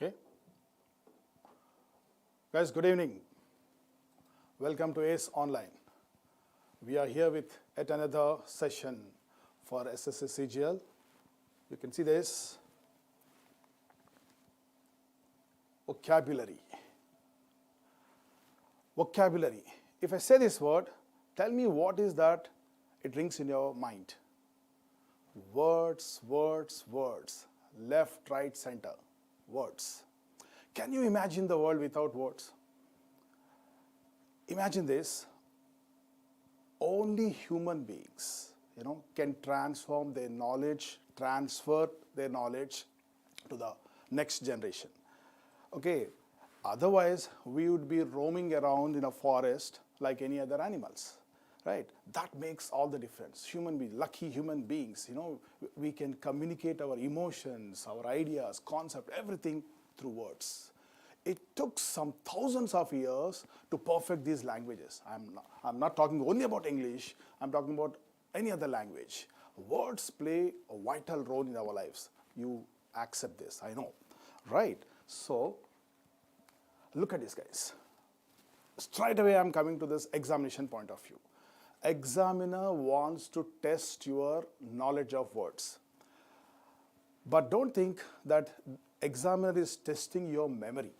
Okay. Guys, good evening. Welcome to ACE Online. We are here with yet another session for SSC CGL. You can see this vocabulary. Vocabulary. If I say this word, tell me what is that it rings in your mind. Words, words, words. Left, right, center. Words. Can you imagine the world without words? Imagine this. Only human beings, can transform their knowledge, transfer their knowledge to the next generation. Okay. Otherwise, we would be roaming around in a forest like any other animals, right? That makes all the difference. Lucky human beings, we can communicate our emotions, our ideas, concept, everything through words. It took some thousands of years to perfect these languages. I'm not talking only about English, I'm talking about any other language. Words play a vital role in our lives. You accept this, I know, right? So, look at this, guys. Straight away, I'm coming to this examination point of view. Examiner wants to test your knowledge of words. But don't think that examiner is testing your memory.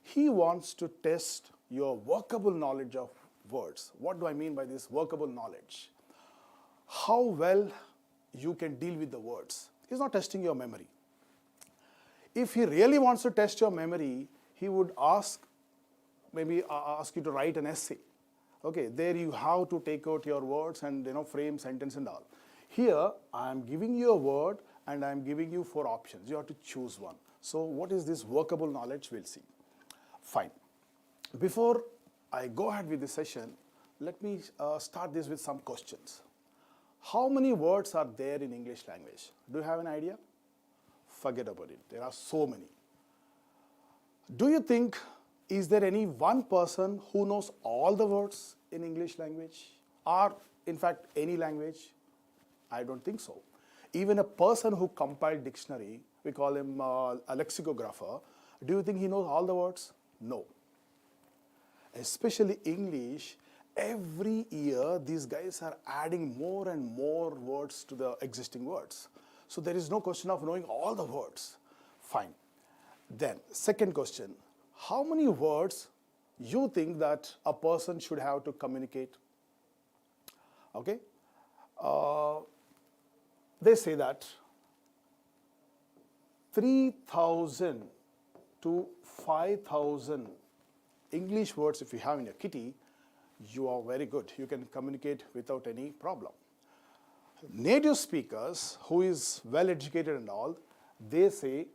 He wants to test your workable knowledge of words. What do I mean by this workable knowledge? How well you can deal with the words. He's not testing your memory. If he really wants to test your memory, he would ask you to write an essay. Okay, there you have to take out your words and frame sentence and all. Here, I am giving you a word and I am giving you 4 options. You have to choose one. So what is this workable knowledge? We'll see. Fine. Before I go ahead with this session, let me start this with some questions. How many words are there in English language? Do you have an idea? Forget about it. There are so many. Do you think, is there any one person who knows all the words in English language? Or, in fact, any language? I don't think so. Even a person who compiled dictionary, we call him a lexicographer, do you think he knows all the words? No. Especially English, every year these guys are adding more and more words to the existing words. So there is no question of knowing all the words. Fine. Then, second question, how many words you think that a person should have to communicate? Okay. They say that 3,000 to 5,000 English words if you have in your kitty, you are very good. You can communicate without any problem. Native speakers, who is well educated and all, they say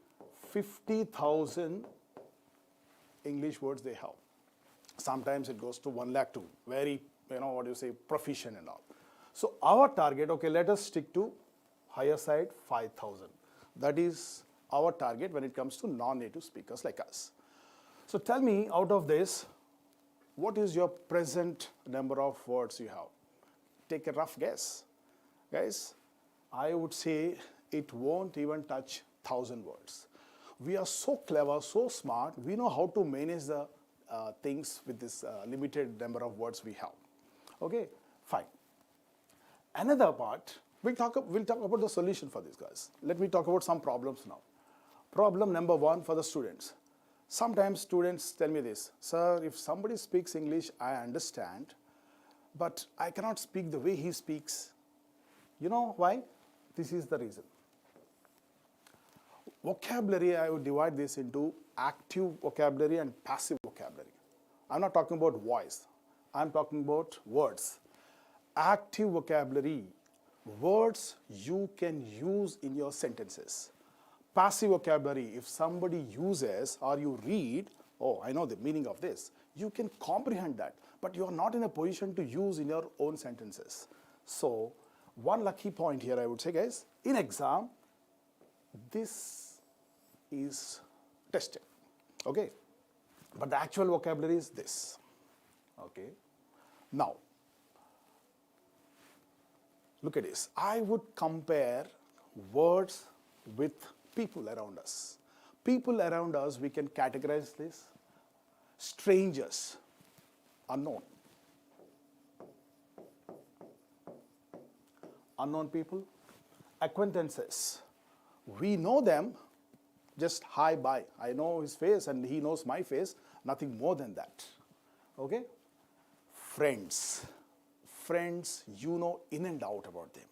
50,000 English words they have. Sometimes it goes to 1 lakh too. Very, proficient and all. So our target, okay, let us stick to higher side 5,000. That is our target when it comes to non-native speakers like us. So tell me, out of this, what is your present number of words you have? Take a rough guess. Guys, I would say it won't even touch 1,000 words. We are so clever, so smart, we know how to manage the things with this limited number of words we have. Okay, fine. Another part, we'll talk about the solution for this, guys. Let me talk about some problems now. Problem number 1 for the students. Sometimes students tell me this, sir, if somebody speaks English, I understand, but I cannot speak the way he speaks. You know why? This is the reason. Vocabulary, I would divide this into active vocabulary and passive vocabulary. I'm not talking about voice. I'm talking about words. Active vocabulary, words you can use in your sentences. Passive vocabulary, if somebody uses or you read, oh, I know the meaning of this, you can comprehend that, but you are not in a position to use in your own sentences. So, one lucky point here I would say, guys, in exam, this is tested, okay? But the actual vocabulary is this, okay? Now, look at this. I would compare words with people around us. People around us, we can categorize this. Strangers, unknown. Unknown people. Acquaintances, we know them, just hi, bye. I know his face and he knows my face, nothing more than that. Okay? Friends. Friends, you know in and out about them.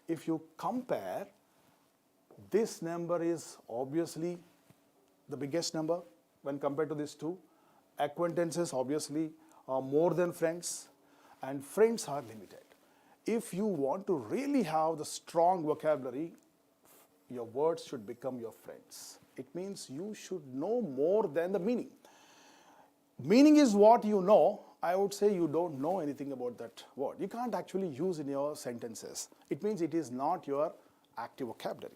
If you compare, this number is obviously the biggest number when compared to these two. Acquaintances obviously are more than friends, and friends are limited. If you want to really have the strong vocabulary, your words should become your friends. It means you should know more than the meaning. Meaning is what you know. I would say you don't know anything about that word. You can't actually use in your sentences. It means it is not your active vocabulary.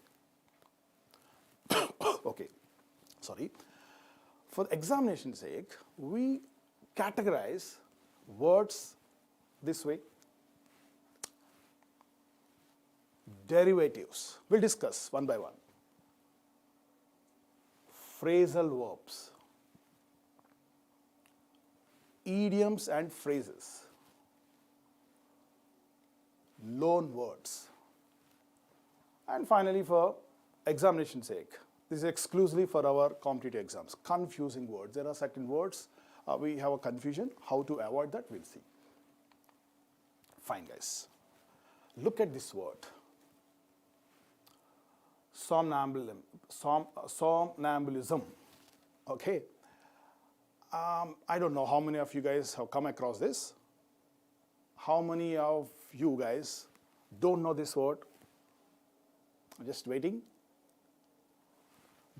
Okay, sorry. For examination's sake, we categorize words this way. Derivatives. We'll discuss one by one. Phrasal verbs. Idioms and phrases. Loan words. And finally, for examination's sake, this is exclusively for our competitive exams. Confusing words. There are certain words we have a confusion. How to avoid that, we'll see. Fine, guys. Look at this word. Somnambulism. Okay. I don't know how many of you guys have come across this. How many of you guys don't know this word? Just waiting.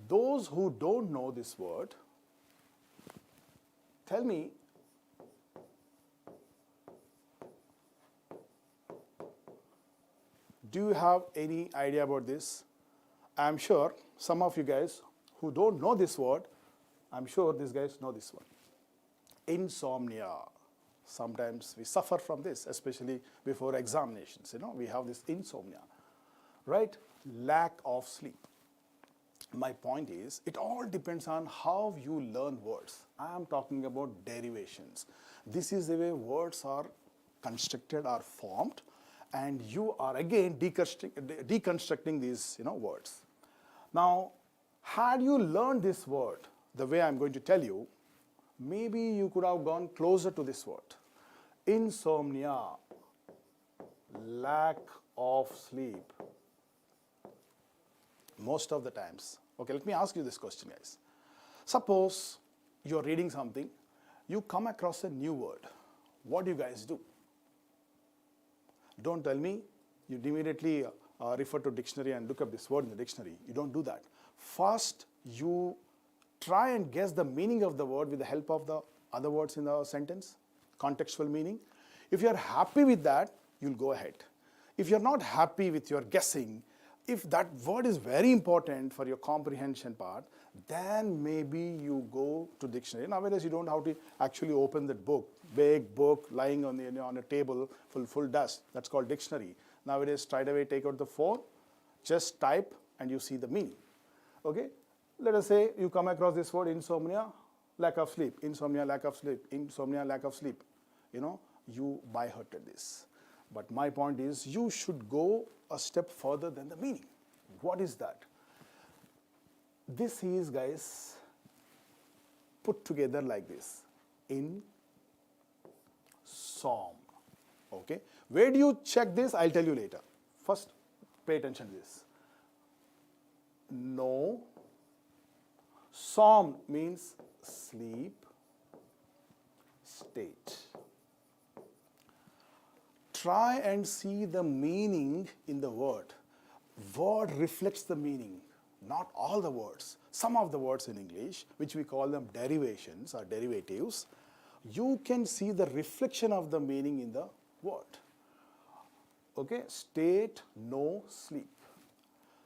Those who don't know this word, tell me, do you have any idea about this? I'm sure some of you guys who don't know this word, I'm sure these guys know this one. Insomnia. Sometimes we suffer from this, especially before examinations. We have this insomnia, right? Lack of sleep. My point is, it all depends on how you learn words. I am talking about derivations. This is the way words are constructed or formed, and you are again deconstructing these words. Now, had you learned this word the way I'm going to tell you, maybe you could have gone closer to this word. Insomnia, lack of sleep. Most of the times. Okay, let me ask you this question, guys. Suppose you're reading something, you come across a new word. What do you guys do? Don't tell me you immediately refer to dictionary and look up this word in the dictionary. You don't do that. First, you try and guess the meaning of the word with the help of the other words in the sentence, contextual meaning. If you're happy with that, you'll go ahead. If you're not happy with your guessing, if that word is very important for your comprehension part, then maybe you go to dictionary. Nowadays, you don't have to actually open that book, big book lying on a table full dust. That's called dictionary. Nowadays, straight away take out the phone, just type, and you see the meaning. Okay? Let us say you come across this word insomnia, lack of sleep. Insomnia, lack of sleep. Insomnia, lack of sleep. You by-hearted this. But my point is, you should go a step further than the meaning. What is that? This is, guys, put together like this. In som. Okay? Where do you check this? I'll tell you later. First, pay attention to this. No. Som means sleep state. Try and see the meaning in the word. Word reflects the meaning, not all the words. Some of the words in English, which we call them derivations or derivatives, you can see the reflection of the meaning in the word. Okay, state, no, sleep.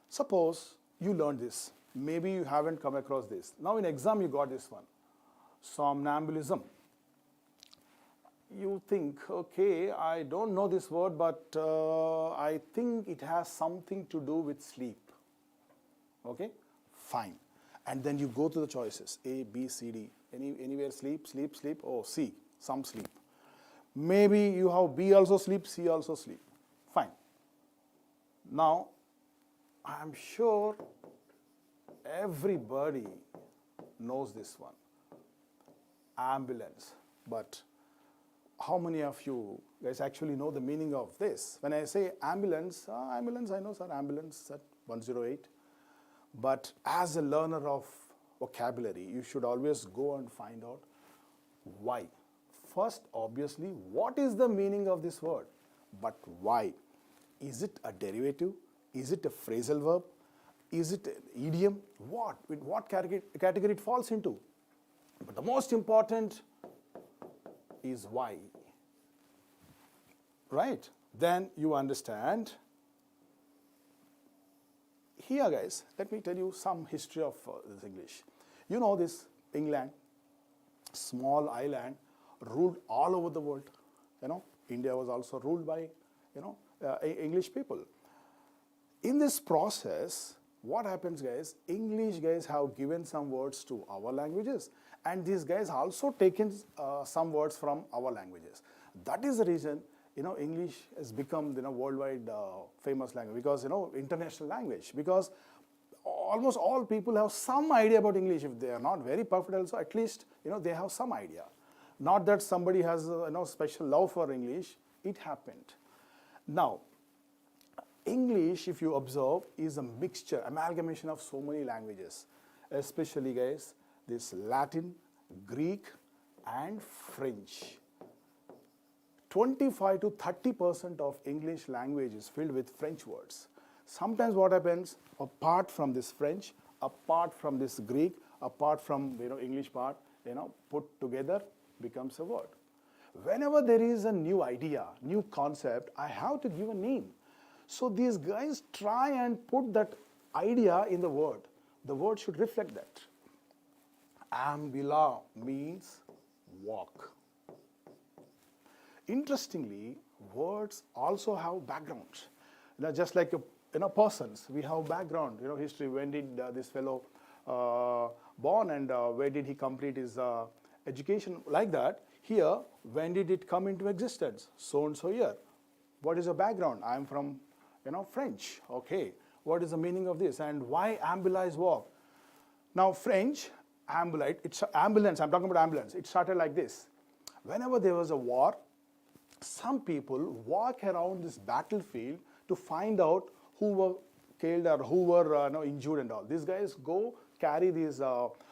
Suppose you learned this. Maybe you haven't come across this. Now in exam you got this one. Somnambulism. You think, okay, I don't know this word, but I think it has something to do with sleep. Okay, fine. And then you go to the choices, A, B, C, D. Anywhere sleep, sleep, sleep. Oh, C, some sleep. Maybe you have B also sleep, C also sleep. Fine. Now, I'm sure everybody knows this one. Ambulance. But how many of you guys actually know the meaning of this? When I say ambulance, ambulance, I know, sir, ambulance at 108. But as a learner of vocabulary, you should always go and find out why. First, obviously, what is the meaning of this word? But why? Is it a derivative? Is it a phrasal verb? Is it an idiom? What? With what category it falls into? But the most important is why. Right? Then you understand. Here, guys, let me tell you some history of this English. You know this England, small island, ruled all over the world. You know, India was also ruled by, English people. In this process, what happens, guys? English guys have given some words to our languages, and these guys also taken some words from our languages. That is the reason, English has become, worldwide famous language, because, international language, because almost all people have some idea about English. If they are not very perfect also, at least, they have some idea. Not that somebody has, special love for English. It happened. Now, English, if you observe, is a mixture, amalgamation of so many languages, especially, guys, this Latin, Greek, and French. 25 to 30% of English language is filled with French words. Sometimes what happens, apart from this French, apart from this Greek, apart from English part, put together becomes a word. Whenever there is a new idea, new concept, I have to give a name. So these guys try and put that idea in the word. The word should reflect that. Ambula means walk. Interestingly, words also have backgrounds. Just like persons, we have background, history. When did this fellow born, and where did he complete his education? Like that. Here, when did it come into existence? So and so year. What is the background? I am from French. Okay. What is the meaning of this? And why ambula is walk? Now, French, ambulate, it's ambulance. I'm talking about ambulance. It started like this. Whenever there was a war, some people walk around this battlefield to find out who were killed or who were injured and all. These guys go carry these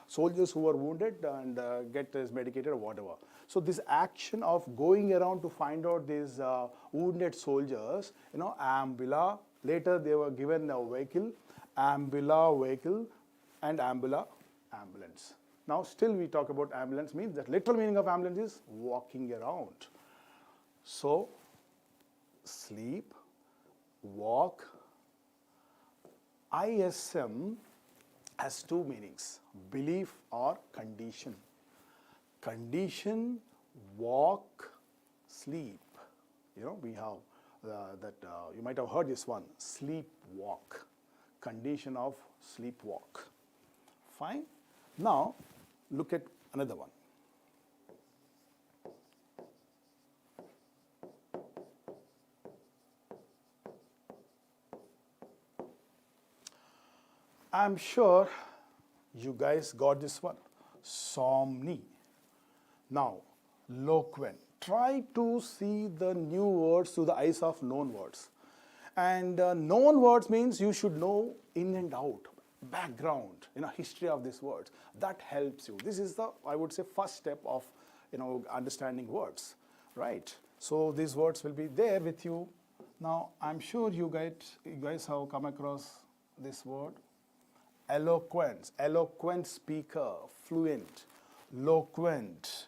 soldiers who were wounded and get medicated or whatever. So this action of going around to find out these wounded soldiers, ambula, later they were given a vehicle, ambula vehicle, and ambula, ambulance. Now still we talk about ambulance, means that literal meaning of ambulance is walking around. So, sleep, walk. ISM has two meanings, belief or condition. Condition, walk, sleep. We have you might have heard this one, sleep walk. Condition of sleep walk. Fine. Now, look at another one. I'm sure you guys got this one, somni. Now, loquent. Try to see the new words through the eyes of known words. And known words means you should know in and out, background, history of these words. That helps you. This is the, I would say, first step of, understanding words, right? So these words will be there with you. Now, I'm sure you guys have come across this word. Eloquence, eloquent speaker, fluent, loquent,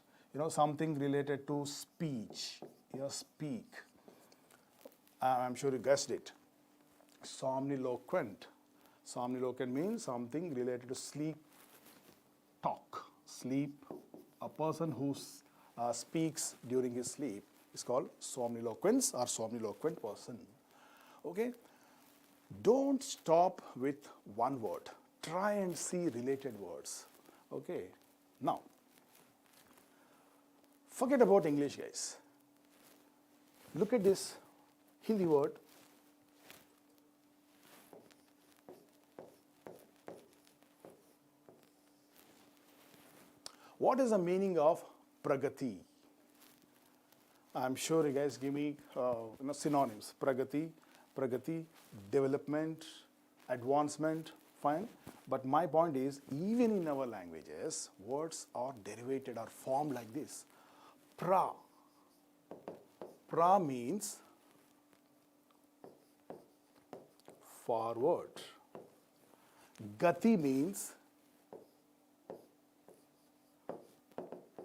something related to speech, speak. I'm sure you guessed it. Somniloquent. Somniloquent means something related to sleep, talk, sleep. A person who speaks during his sleep is called somniloquence or somniloquent person. Okay? Don't stop with one word. try and see related words. Okay, now, forget about English, guys. Look at this Hindi word. What is the meaning of pragati? I'm sure you guys give me synonyms. Pragati, development, advancement, fine. But my point is, even in our languages, words are derivated or formed like this. Pra means forward. Gati means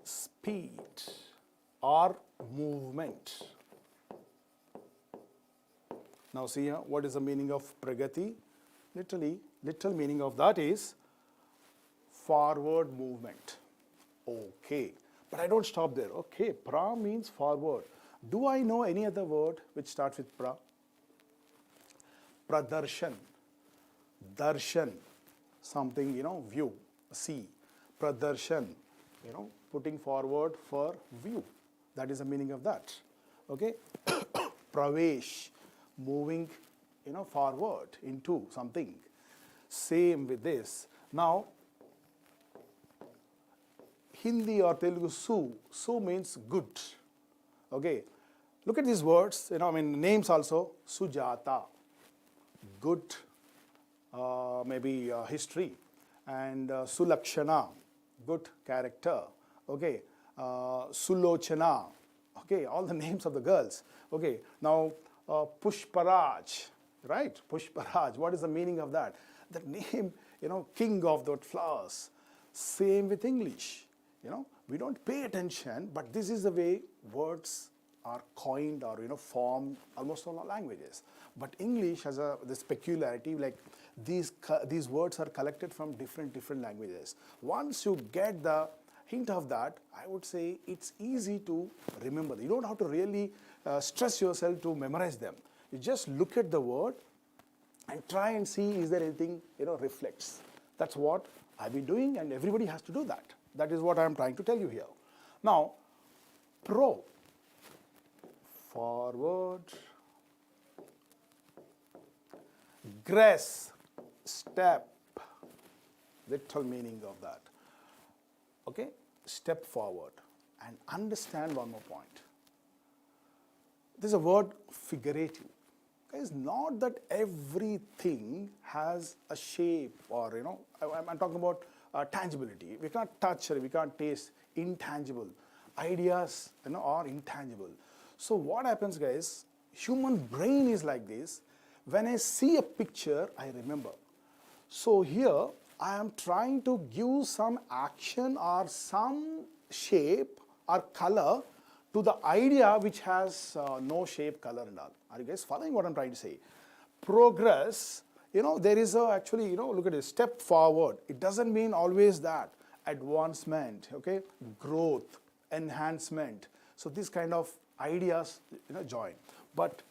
speed or movement. Now see here, what is the meaning of pragati? Literal meaning of that is forward movement. Okay, but I don't stop there. Okay, pra means forward. Do I know any other word which starts with pra? Pradarshan. Darshan, something, view, see. Pradarshan, putting forward for view. That is the meaning of that. Okay. Pravesh, moving, forward into something. Same with this. Now, Hindi or Telugu, su means good. Okay. Look at these words, names also. Sujata, good, maybe history. And Sulakshana, good character. Okay. Sulochana, okay, all the names of the girls. Okay. Now, Pushparaj, right? Pushparaj, what is the meaning of that? The name, king of the flowers. Same with English. We don't pay attention, but this is the way words are coined or, formed almost all our languages. But English has this peculiarity, like these words are collected from different languages. Once you get the hint of that, I would say it's easy to remember. You don't have to really stress yourself to memorize them. You just look at the word and try and see is there anything, reflects. That's what I've been doing, and everybody has to do that. That is what I'm trying to tell you here. Now, pro, forward, grace, step, literal meaning of that. Okay, step forward and understand one more point. There's a word figurative. Guys, not that everything has a shape or, I'm talking about tangibility. We can't touch or we can't taste. Intangible. Ideas, are intangible. So what happens, guys, human brain is like this. When I see a picture, I remember. So here, I am trying to give some action or some shape or color to the idea which has no shape, color and all. Are you guys following what I'm trying to say? Progress, there is actually, look at this, step forward. It doesn't mean always that. Advancement, okay, growth, enhancement. So these kind of ideas, join. But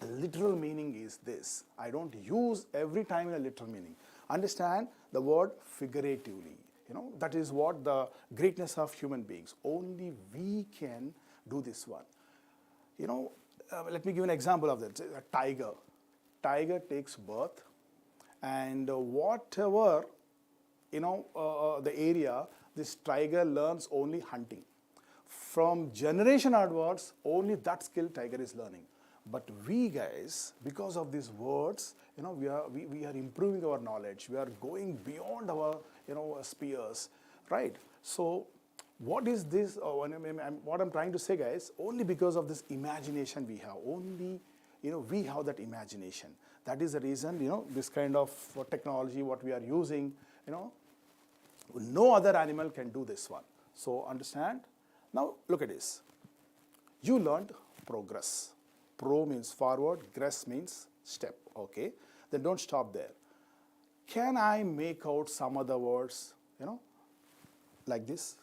literal meaning is this. I don't use every time a literal meaning. Understand the word figuratively. That is what the greatness of human beings. Only we can do this one. Let me give an example of that. A tiger. Tiger takes birth, and whatever, the area, this tiger learns only hunting. From generation onwards, only that skill tiger is learning. But we guys, because of these words, we are improving our knowledge. We are going beyond our, spheres, right? So, what is this? What I'm trying to say, guys, only because of this imagination we have. Only, we have that imagination. That is the reason, this kind of technology, what we are using, no other animal can do this one. So, understand? Now, look at this. You learned progress. Pro means forward, gress means step, okay? Then don't stop there. Can I make out some other words, like this?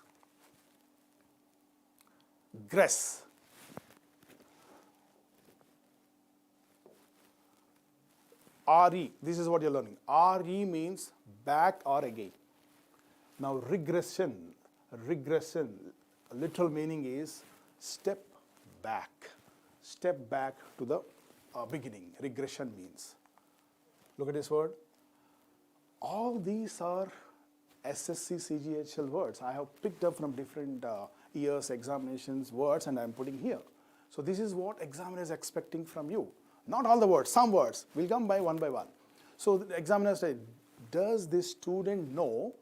Gress. RE, this is what you're learning. RE means back or again. Now regression, literal meaning is step back to the beginning. Regression means. Look at this word. All these are SSC CGL words. I have picked up from different years, examinations, words, and I'm putting here. So this is what examiner is expecting from you. Not all the words, some words will come by one. So the examiner said, does this student know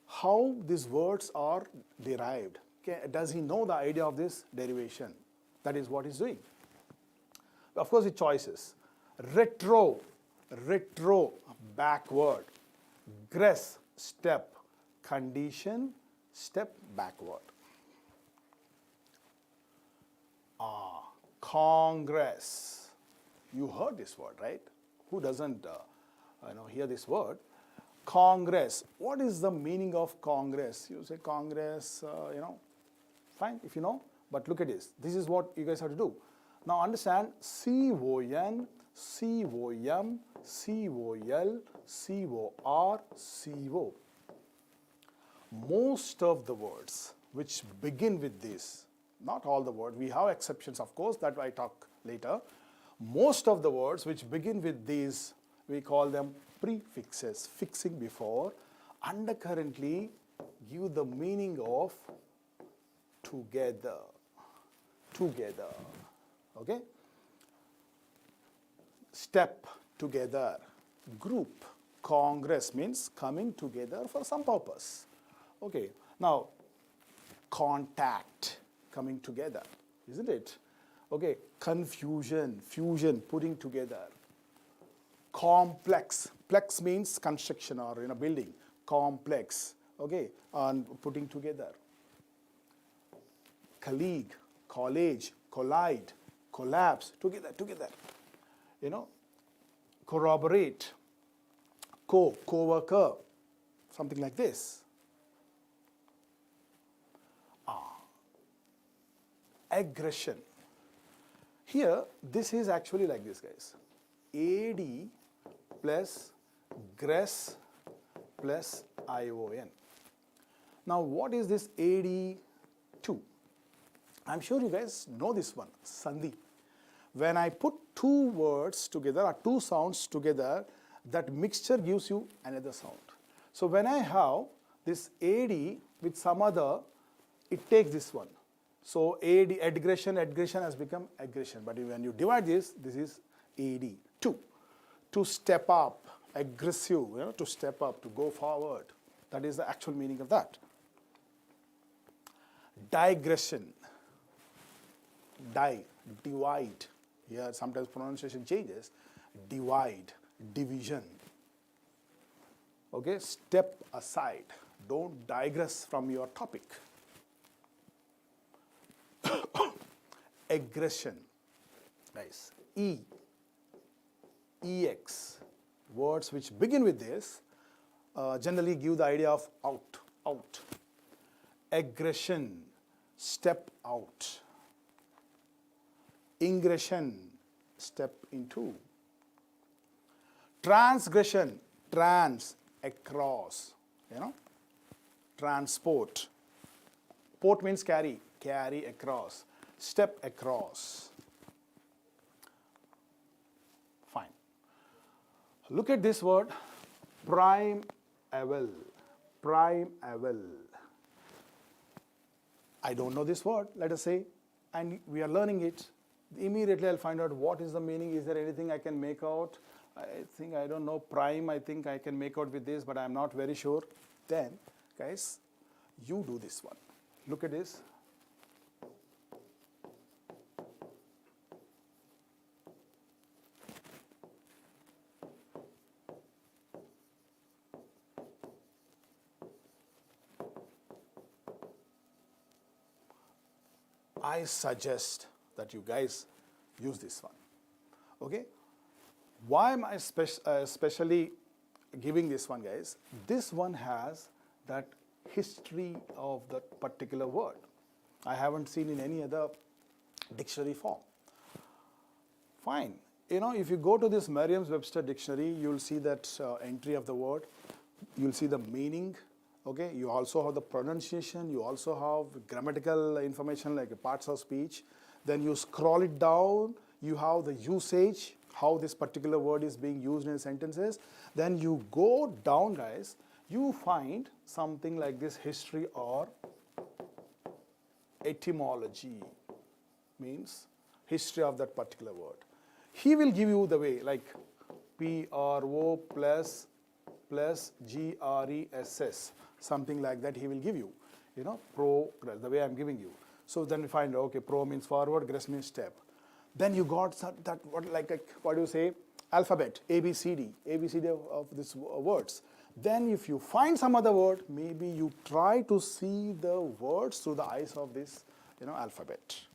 how these words are derived? Okay, does he know the idea of this derivation? That is what he's doing. Of course, with choices. Retro, backward. Gress, step. Condition, step backward. Congress. You heard this word, right? Who doesn't hear this word? Congress. What is the meaning of Congress? You say Congress, fine if you know. But look at this. This is what you guys have to do. Now understand C-O-N, C-O-M, C-O-L, C-O-R, C-O. Most of the words which begin with this, not all the words, we have exceptions of course, that I talk later. Most of the words which begin with these, we call them prefixes, fixing before, undercurrently give the meaning of together, okay? Step, together. Group, congress means coming together for some purpose. Okay, now contact, coming together, isn't it? Okay, confusion, fusion, putting together. Complex, plex means construction or building. Complex, okay, and putting together. Colleague, college, collide, collapse, together. Corroborate, co-worker, something like this. Aggression. Here, this is actually like this, guys. AD plus gress plus ION. Now, what is this AD2? I'm sure you guys know this one, Sandhi. When I put two words together or two sounds together, that mixture gives you another sound. So when I have this AD with some other, it takes this one. So AD, aggression has become aggression. But when you divide this is AD. To step up, aggressive, to step up, to go forward. That is the actual meaning of that. Digression, divide. Here sometimes pronunciation changes. Divide, division. Okay, step aside. Don't digress from your topic. Aggression, nice. EX, words which begin with this generally give the idea of out. Aggression, step out. Ingression, step into. Transgression, across, Transport. Port means carry across. Step across. Fine. Look at this word, primeval. I don't know this word, let us say, and we are learning it. Immediately I'll find out what is the meaning. Is there anything I can make out? I don't know. Prime, I think I can make out with this, but I'm not very sure. Then, guys, you do this one. Look at this. I suggest that you guys use this one. Okay? Why am I especially giving this one, guys? This one has that history of that particular word. I haven't seen in any other dictionary form. Fine. if you go to this Merriam-Webster dictionary, you'll see that entry of the word. You'll see the meaning. Okay, you also have the pronunciation. You also have grammatical information like parts of speech. Then you scroll it down. You have the usage, how this particular word is being used in sentences. Then you go down, guys. You find something like this: history or etymology, means history of that particular word. He will give you the way, like PRO plus GRESS, something like that he will give you, progress, the way I'm giving you. So then we find, okay, pro means forward, gress means step. Then you got that, what do you say, alphabet, ABCD of these words. Then if you find some other word, maybe you try to see the words through the eyes of this, alphabet.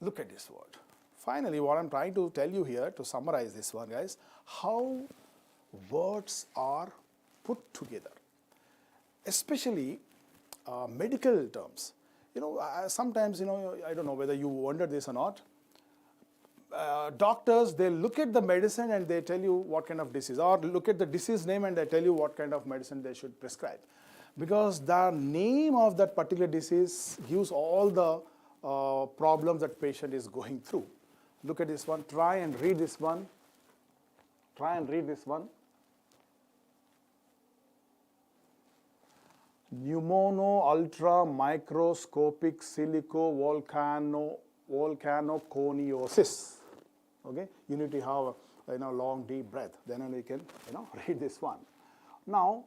Look at this word. Finally, what I'm trying to tell you here, to summarize this one, guys, how words are put together, especially medical terms. Sometimes, I don't know whether you wondered this or not. Doctors, they look at the medicine and they tell you what kind of disease, or look at the disease name and they tell you what kind of medicine they should prescribe. Because the name of that particular disease gives all the problems that patient is going through. Look at this one. Try and read this one. Pneumono ultra microscopic silico volcanoconiosis. Okay, you need to have a long deep breath. Then only you can read this one. Now,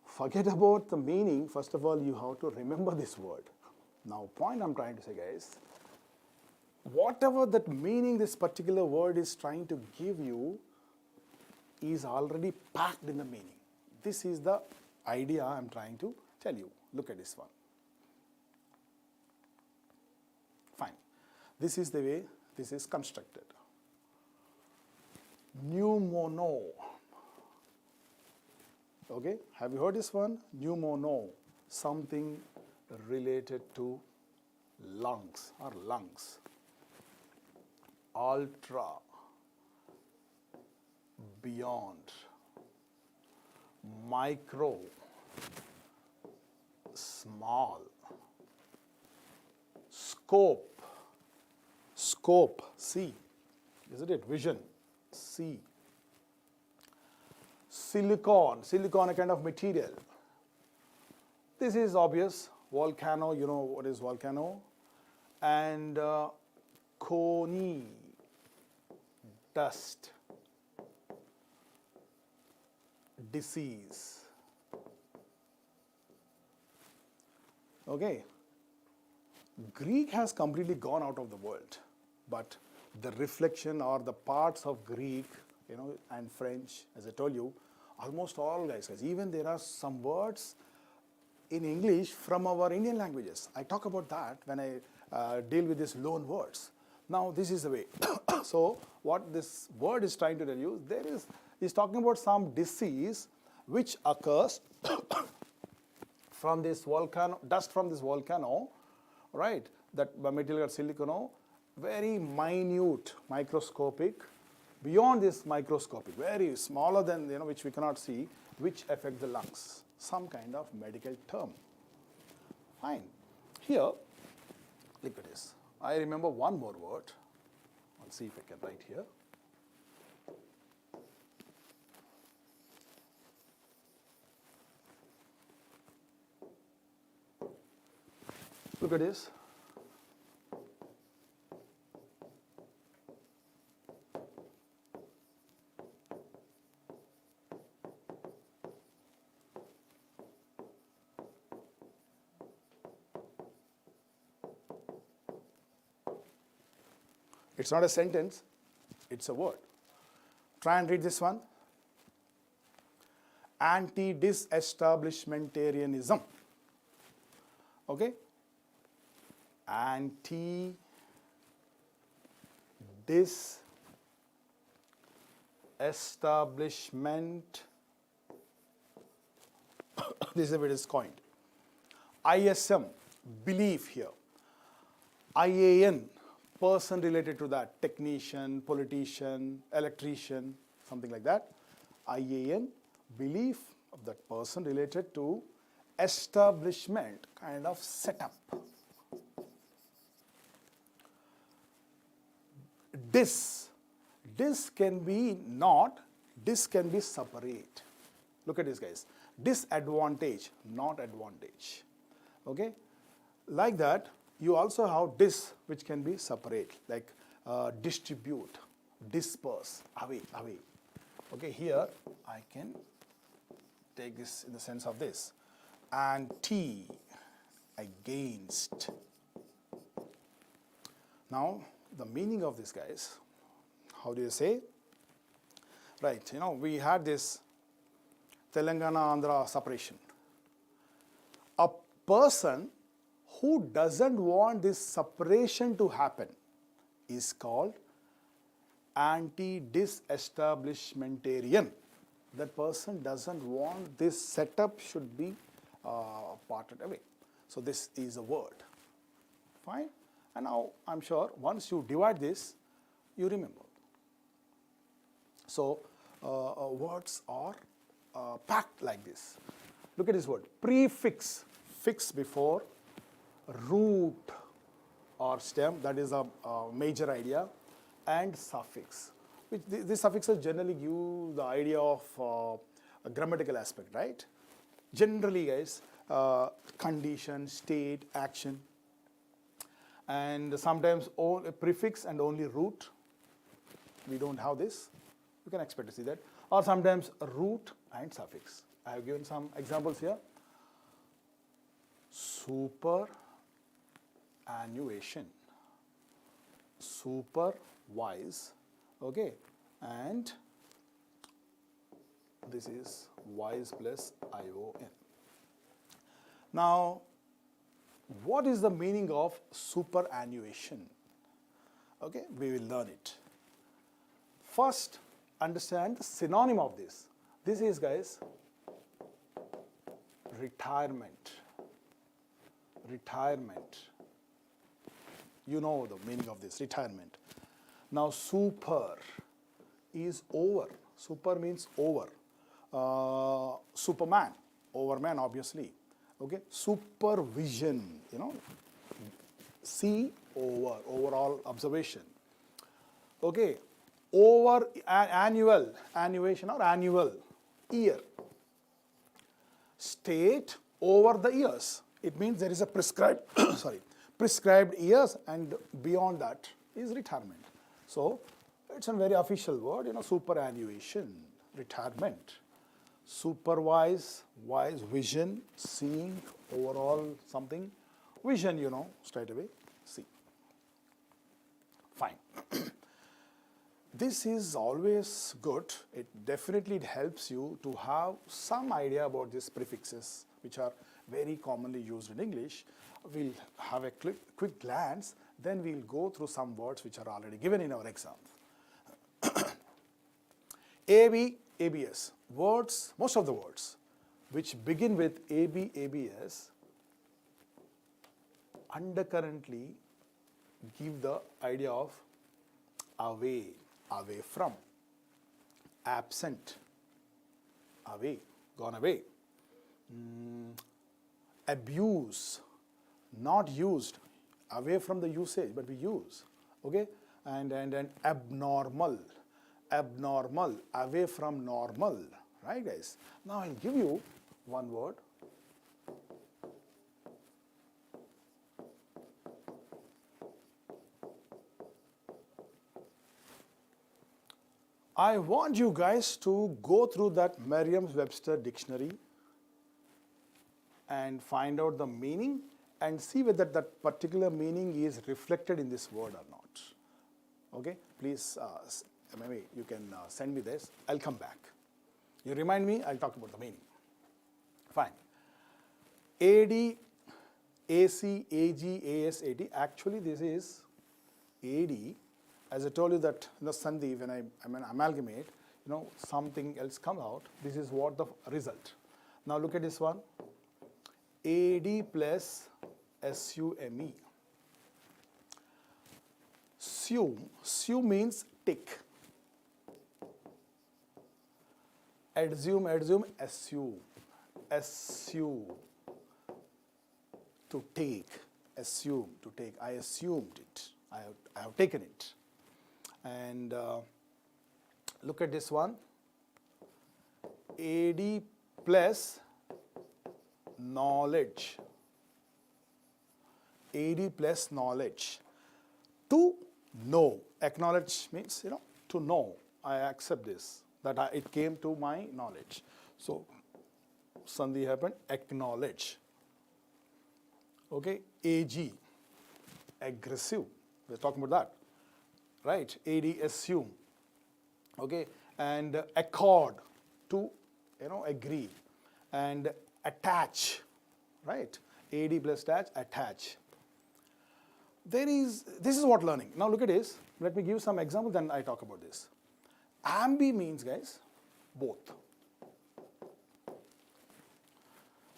forget about the meaning. First of all, you have to remember this word. Now, point I'm trying to say, guys, whatever that meaning this particular word is trying to give you is already packed in the meaning. This is the idea I'm trying to tell you. Look at this one. Fine. This is the way this is constructed. Pneumono. Okay, have you heard this one? Pneumono, something related to lungs or lungs. Ultra, beyond. Micro, small. Scope, see, isn't it? Vision, see. Silicon, a kind of material. This is obvious. Volcano, you know what is volcano. And coni, dust. Disease. Okay. Greek has completely gone out of the world, but the reflection or the parts of Greek, and French, as I told you, almost all guys, even there are some words in English from our Indian languages. I talk about that when I deal with these loan words. Now, this is the way. So, what this word is trying to tell you, is talking about some disease which occurs from this volcano, dust from this volcano, right? That material silicono, very minute, microscopic, beyond this microscopic, very smaller than, which we cannot see, which affect the lungs. Some kind of medical term. Fine. Here, look at this. I remember one more word. Let's see if I can write here. Look at this. It's not a sentence, it's a word. Try and read this one. Anti-Disestablishmentarianism. Okay? Anti-Disestablishment. This is where it is coined. ISM, belief here. IAN, person related to that, technician, politician, electrician, something like that. IAN, belief of that person related to establishment, kind of setup. Dis can be not, dis can be separate. Look at this, guys. Disadvantage, not advantage. Okay? Like that, you also have dis, which can be separate, like distribute, disperse, away. Okay, here I can take this in the sense of this. Anti, against. Now, the meaning of this, guys, how do you say? Right, we had this Telangana-Andhra separation. A person who doesn't want this separation to happen is called Anti-Disestablishmentarian. That person doesn't want this setup should be parted away. So this is a word. Fine? And now I'm sure once you divide this, you remember. So words are packed like this. Look at this word, prefix, fix before root or stem, that is a major idea, and suffix. Which these suffixes generally give the idea of a grammatical aspect, right? Generally, guys, condition, state, action, and sometimes all a prefix and only root. We don't have this. You can expect to see that. Or sometimes root and suffix. I have given some examples here. Superannuation, supervise, okay, and this is wise plus ION. Now, what is the meaning of superannuation? Okay, we will learn it. First, understand the synonym of this. This is, guys, retirement. Retirement. You know the meaning of this, retirement. Now, super is over. Super means over. Superman, overman, obviously. Okay, supervision, see over, overall observation. Okay, over annual, annuation or annual, year. State over the years. It means there is a prescribed, prescribed years, and beyond that is retirement. So it's a very official word, superannuation, retirement. Supervise, wise, vision, seeing, overall something. Vision, straight away, see. Fine. This is always good. It definitely helps you to have some idea about these prefixes, which are very commonly used in English. We'll have a quick glance, then we'll go through some words which are already given in our exam. AB, ABS. Words, most of the words which begin with AB, ABS undercurrently give the idea of away, away from, absent, away, gone away, abuse, not used, away from the usage, but we use, okay, and abnormal, abnormal, away from normal, right, guys? Now I'll give you one word. I want you guys to go through that Merriam-Webster dictionary and find out the meaning and see whether that particular meaning is reflected in this word or not. Okay, please, maybe you can send me this. I'll come back. You remind me, I'll talk about the meaning. Fine. AD, AC, AG, AS, AD. Actually, this is AD. As I told you that in the Sandhi, when I amalgamate, something else comes out. This is what the result. Now look at this one. AD plus SUME. assume. Assume means take. Assume, assume. Assume. To take. Assume, to take. I assumed it. I have taken it. And look at this one. AD plus knowledge. AD plus knowledge. To know. Acknowledge means, to know. I accept this. That it came to my knowledge. So, Sandhi happened. Acknowledge. Okay. AG. Aggressive. We're talking about that. Right. AD assume. Okay. And accord. To, agree. And attach. Right. AD plus attach. This is what learning. Now look at this. Let me give some examples, then I talk about this. Ambi means, guys, both.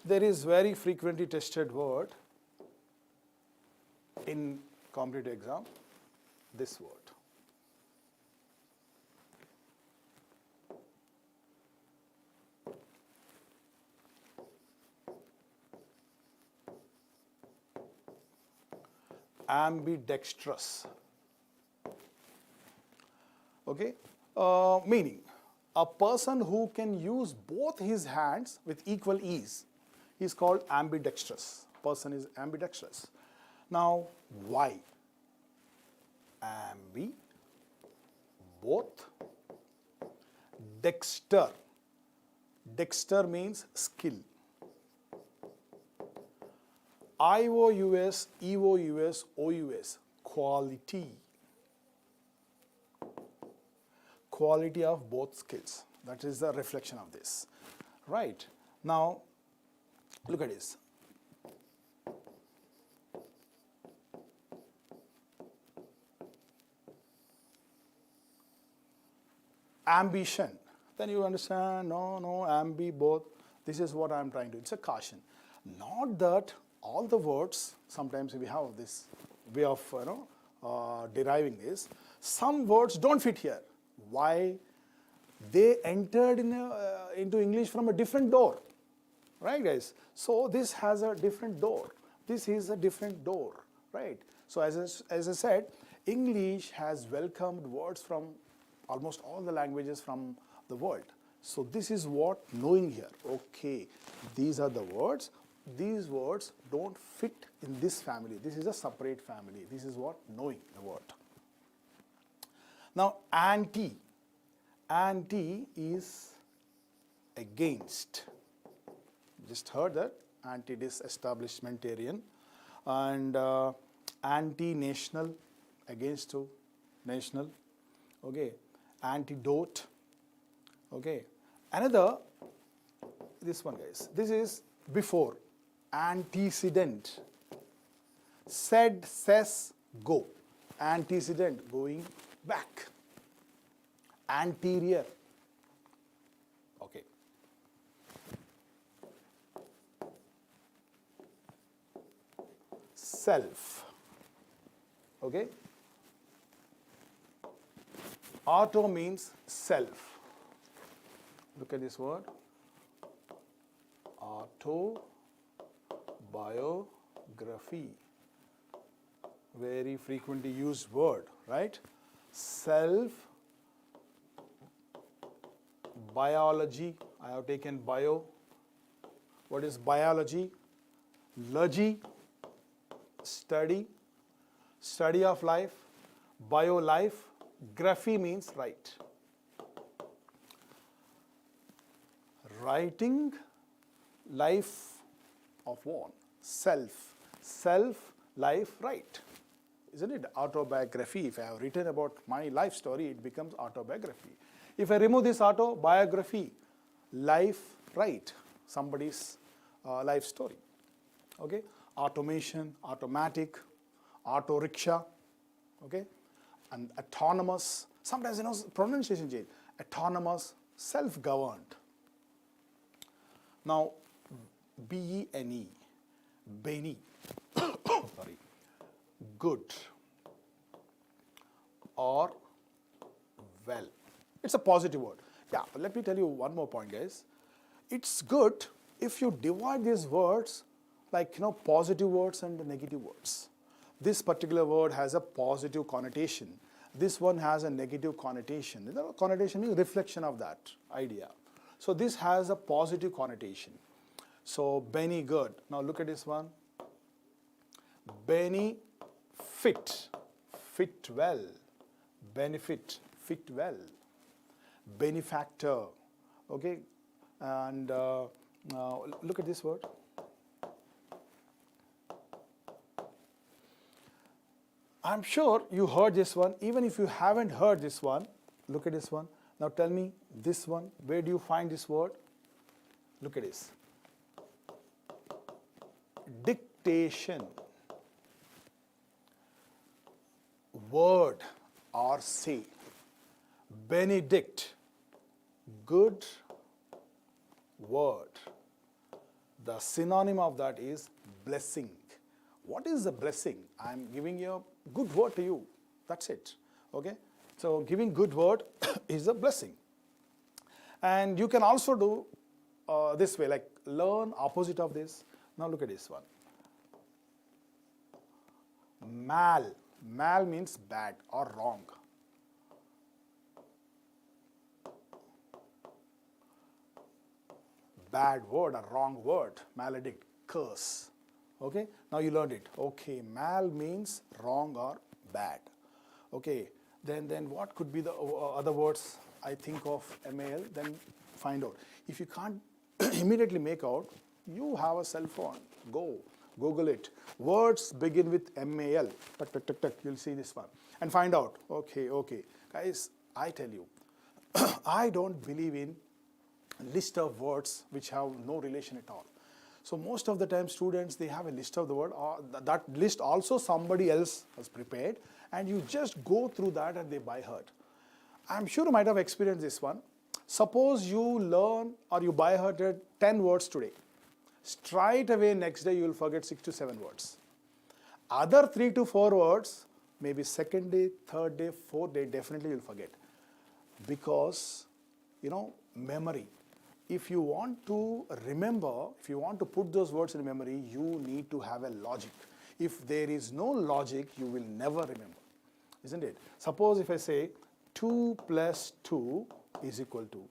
There is very frequently tested word in competitive exam, this word. Ambidextrous. Okay, meaning a person who can use both his hands with equal ease is called ambidextrous. Person is ambidextrous. Now, why? Ambi, both. Dexter. Dexter means skill. IOUS, EOUS, OUS, quality. Quality of both skills. That is the reflection of this. Right. Now, look at this. Ambition. Then you understand, no, ambi, both. This is what I am trying to do. It's a caution. Not that all the words, sometimes we have this way of deriving this. Some words don't fit here. Why? They entered into English from a different door. Right, guys? So this has a different door. This is a different door. Right? So as I said, English has welcomed words from almost all the languages from the world. So this is what knowing here. Okay, these are the words. These words don't fit in this family. This is a separate family. This is what knowing the word. Now, anti. Anti is against. Just heard that. Anti-Disestablishmentarian. And anti-national, against to national. Okay. Antidote. Okay. Another, this one, guys. This is before. Antecedent. Said, says, go. Antecedent, going back. Anterior. Okay. Self. Okay. Auto means self. Look at this word. Autobiography. Very frequently used word, right? Self. Biology. I have taken bio. What is biology? Logy. Study. Study of life. Bio life. Graphy means write. Writing life of one. Self. Self, life, write. Isn't it? Autobiography. If I have written about my life story, it becomes autobiography. If I remove this autobiography, life, write. Somebody's life story. Okay? Automation, automatic, auto rickshaw. Okay? And autonomous. Sometimes, pronunciation change. Autonomous, self-governed. Now, B-E-N-E, Beni, sorry, good. or well. It's a positive word. Yeah, let me tell you one more point, guys. It's good if you divide these words like, positive words and negative words. This particular word has a positive connotation. This one has a negative connotation. The connotation is reflection of that idea. So this has a positive connotation. So Benny good. Now look at this one. Benny fit, fit well. Benefit, fit well. Benefactor, okay? And look at this word. I'm sure you heard this one. Even if you haven't heard this one, look at this one. Now tell me this one, where do you find this word? Look at this. Dictation. Word or say. Benedict. Good word. The synonym of that is blessing. What is a blessing? I'm giving you a good word to you. That's it. Okay? So giving good word is a blessing. And you can also do this way, like learn opposite of this. Now look at this one. Mal. Mal means bad or wrong. Bad word or wrong word. Maledict, curse. Okay, now you learned it. Okay, mal means wrong or bad. Okay, then what could be the other words I think of mal? Then find out. If you can't immediately make out, you have a cell phone. Go, Google it. Words begin with mal. Tuck, tuck, tuck, tuck. You'll see this one and find out. Okay, guys. I tell you, I don't believe in list of words which have no relation at all. So most of the time students, they have a list of the word, or that list also somebody else has prepared, and you just go through that and they by heart. I'm sure you might have experienced this one. Suppose you learn or you by hearted 10 words today. Straight away next day you will forget 6 to 7 words. Other 3 to 4 words, maybe second day, third day, fourth day, definitely you'll forget. Because, memory. If you want to remember, if you want to put those words in memory, you need to have a logic. If there is no logic, you will never remember, isn't it? Suppose if I say 2 plus 2 is equal to,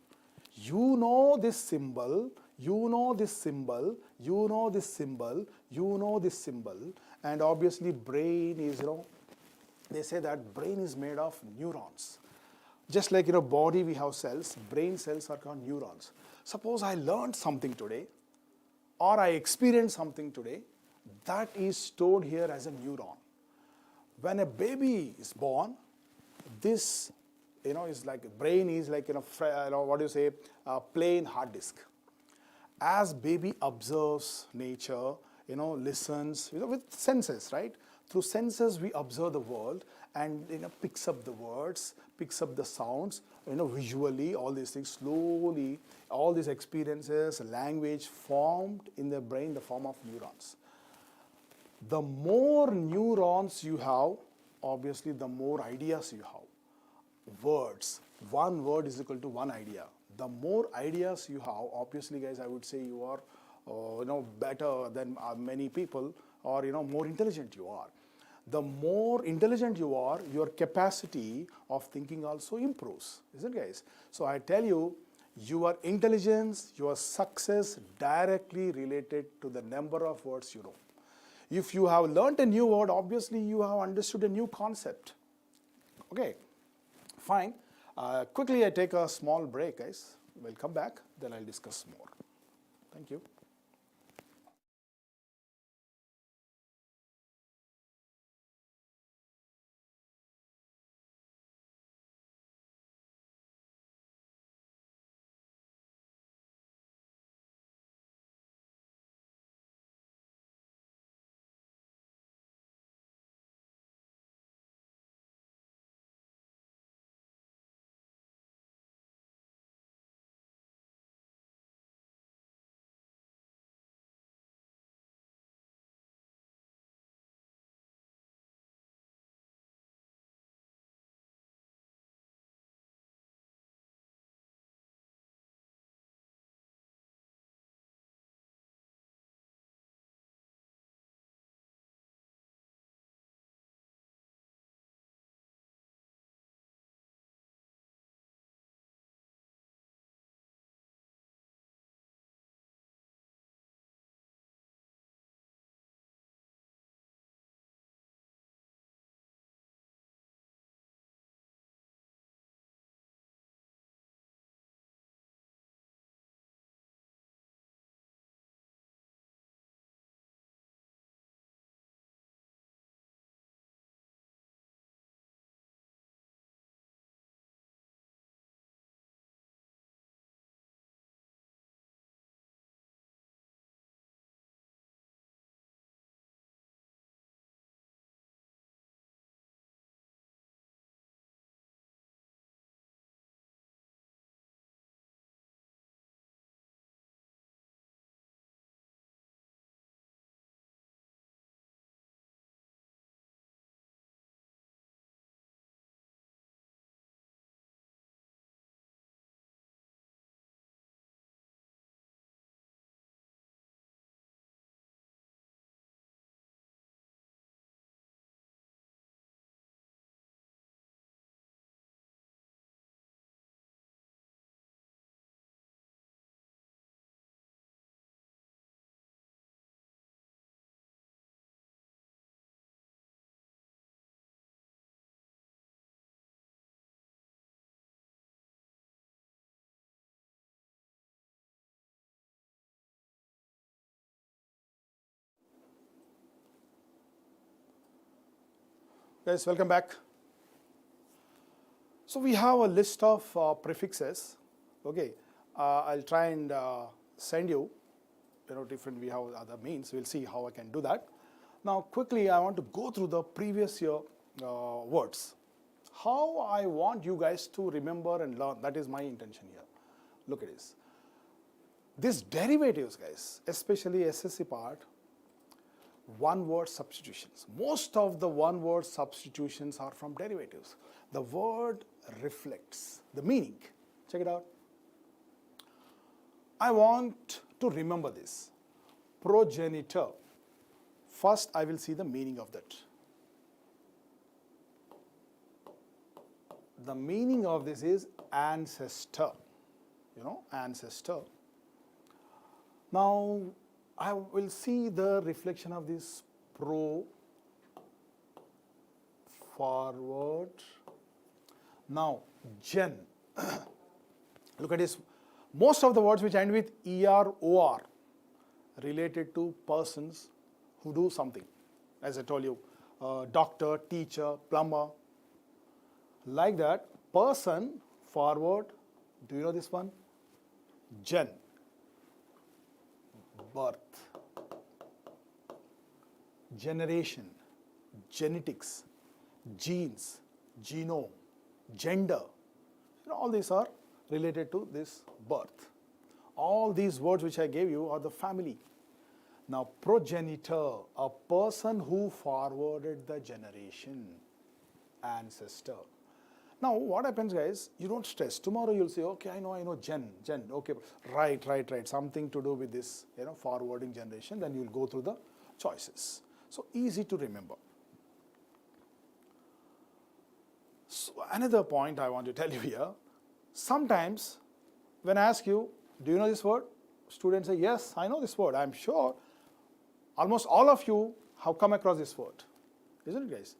you know this symbol, you know this symbol, you know this symbol, you know this symbol, and obviously brain is, they say that brain is made of neurons. Just like body we have cells, brain cells are called neurons. Suppose I learned something today, or I experienced something today, that is stored here as a neuron. When a baby is born, this, is like, brain is like, what do you say, a plain hard disk. As baby observes nature, listens, with senses, right? Through senses we observe the world and picks up the words, picks up the sounds, visually, all these things, slowly, all these experiences, language formed in the brain in the form of neurons. The more neurons you have, obviously the more ideas you have. Words. One word is equal to one idea. The more ideas you have, obviously guys, I would say you are better than many people, or more intelligent you are. The more intelligent you are, your capacity of thinking also improves, isn't it, guys? So I tell you, your intelligence, your success directly related to the number of words you know. If you have learnt a new word, obviously you have understood a new concept. Okay, fine. Quickly I take a small break, guys. We'll come back, then I'll discuss more. Thank you. Guys, welcome back. So we have a list of prefixes. Okay, I'll try and send you, different, we have other means. We'll see how I can do that. Now quickly I want to go through the previous year words. How I want you guys to remember and learn, that is my intention here. Look at this. These derivatives, guys, especially SSC part, one-word substitutions. Most of the one-word substitutions are from derivatives. The word reflects the meaning. Check it out. I want to remember this. Progenitor. First, I will see the meaning of that. The meaning of this is ancestor. Ancestor. Now, I will see the reflection of this forward. Now, gen. Look at this. Most of the words which end with er, or related to persons who do something. As I told you, doctor, teacher, plumber. Like that, person, forward. Do you know this one? Gen. Birth, generation, genetics, genes, genome, gender. All these are related to this birth. All these words which I gave you are the family. Now, progenitor, a person who forwarded the generation, ancestor. Now, what happens, guys, you don't stress. Tomorrow you'll say, okay, I know, gen, okay, right, something to do with this, forwarding generation, then you'll go through the choices. So, easy to remember. So, another point I want to tell you here, sometimes when I ask you, do you know this word? Students say, yes, I know this word. I'm sure almost all of you have come across this word. Isn't it, guys?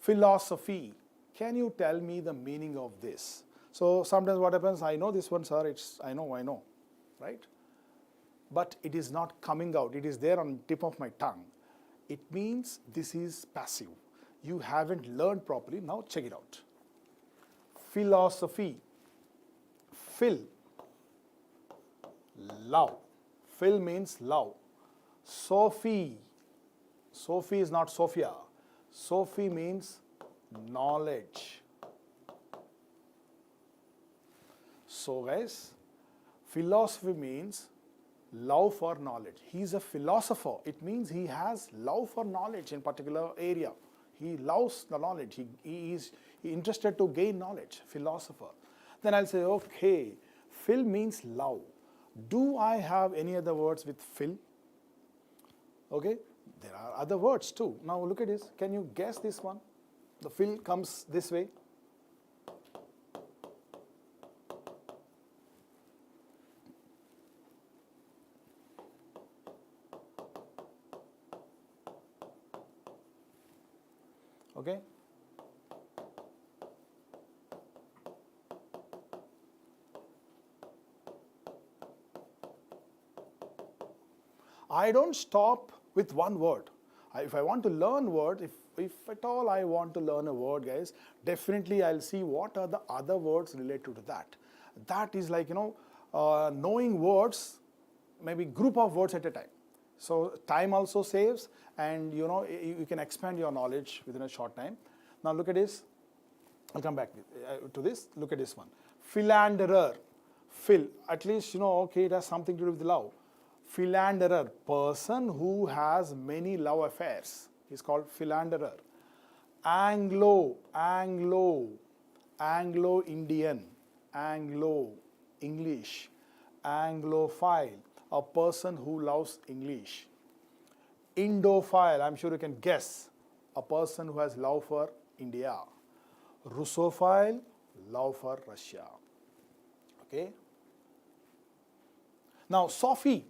Philosophy. Can you tell me the meaning of this? So sometimes what happens, I know this one, sir, I know, right? But it is not coming out. It is there on the tip of my tongue. It means this is passive. You haven't learned properly. Now check it out. Philosophy. Phil. Love. Phil means love. Sophie. Sophie is not Sophia. Sophie means knowledge. So guys, philosophy means love for knowledge. He is a philosopher. It means he has love for knowledge in particular area. He loves the knowledge. He is interested to gain knowledge. Philosopher. Then I'll say, okay, Phil means love. Do I have any other words with Phil? Okay, there are other words too. Now look at this. Can you guess this one? The Phil comes this way. Okay. I don't stop with one word. If I want to learn word, if at all I want to learn a word, guys, definitely I'll see what are the other words related to that. That is like, knowing words, maybe group of words at a time. So time also saves, and you can expand your knowledge within a short time. Now look at this. I'll come back to this. Look at this one. Philanderer. Phil. At least, okay, it has something to do with love. Philanderer, person who has many love affairs, is called philanderer. Anglo-Indian, Anglo-English, Anglophile, a person who loves English. Indophile, I'm sure you can guess, a person who has love for India. Russophile, love for Russia. Okay. Now, Sophie,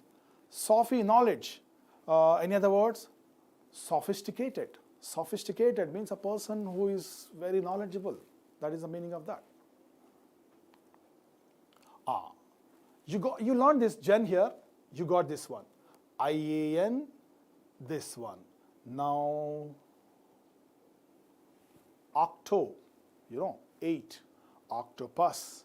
knowledge. Any other words? Sophisticated. Sophisticated means a person who is very knowledgeable. That is the meaning of that. You learned this gen here. You got this one. IAN, this one. Now, octo, 8. Octopus.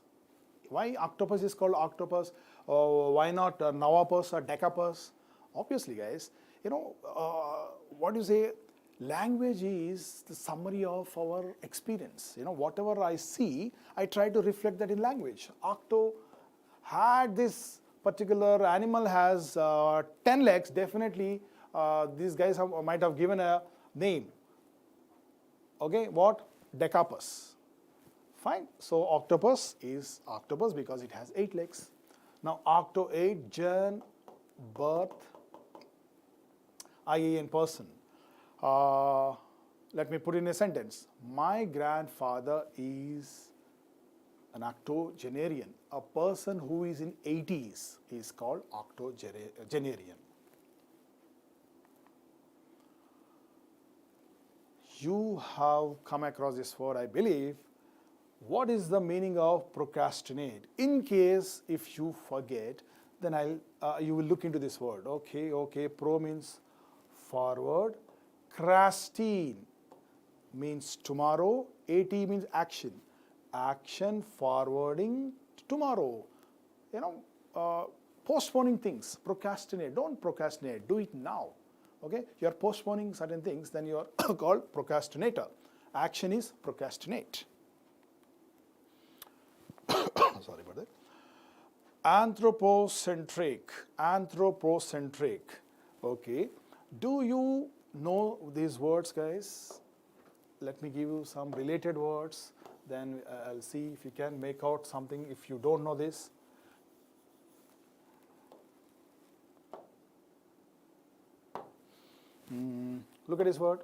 Why octopus is called octopus? Why not novapus or decapus? Obviously, guys, what you say, language is the summary of our experience. Whatever I see, I try to reflect that in language. Octo had this particular animal has 10 legs, definitely these guys might have given a name. Okay, what? Decapus. Fine. So octopus is octopus because it has 8 legs. Now octo 8, gen, birth, IAN person. Let me put in a sentence. My grandfather is an octogenarian. A person who is in 80s is called octogenarian. You have come across this word, I believe. What is the meaning of procrastinate? In case if you forget, then you will look into this word. Okay. Pro means forward. Crastine means tomorrow. AT means action. Action forwarding tomorrow. Postponing things. Procrastinate. Don't procrastinate. Do it now. Okay, you are postponing certain things, then you are called procrastinator. Action is procrastinate. Sorry about that. Anthropocentric. Okay. Do you know these words, guys? Let me give you some related words. Then I'll see if you can make out something if you don't know this. Look at this word.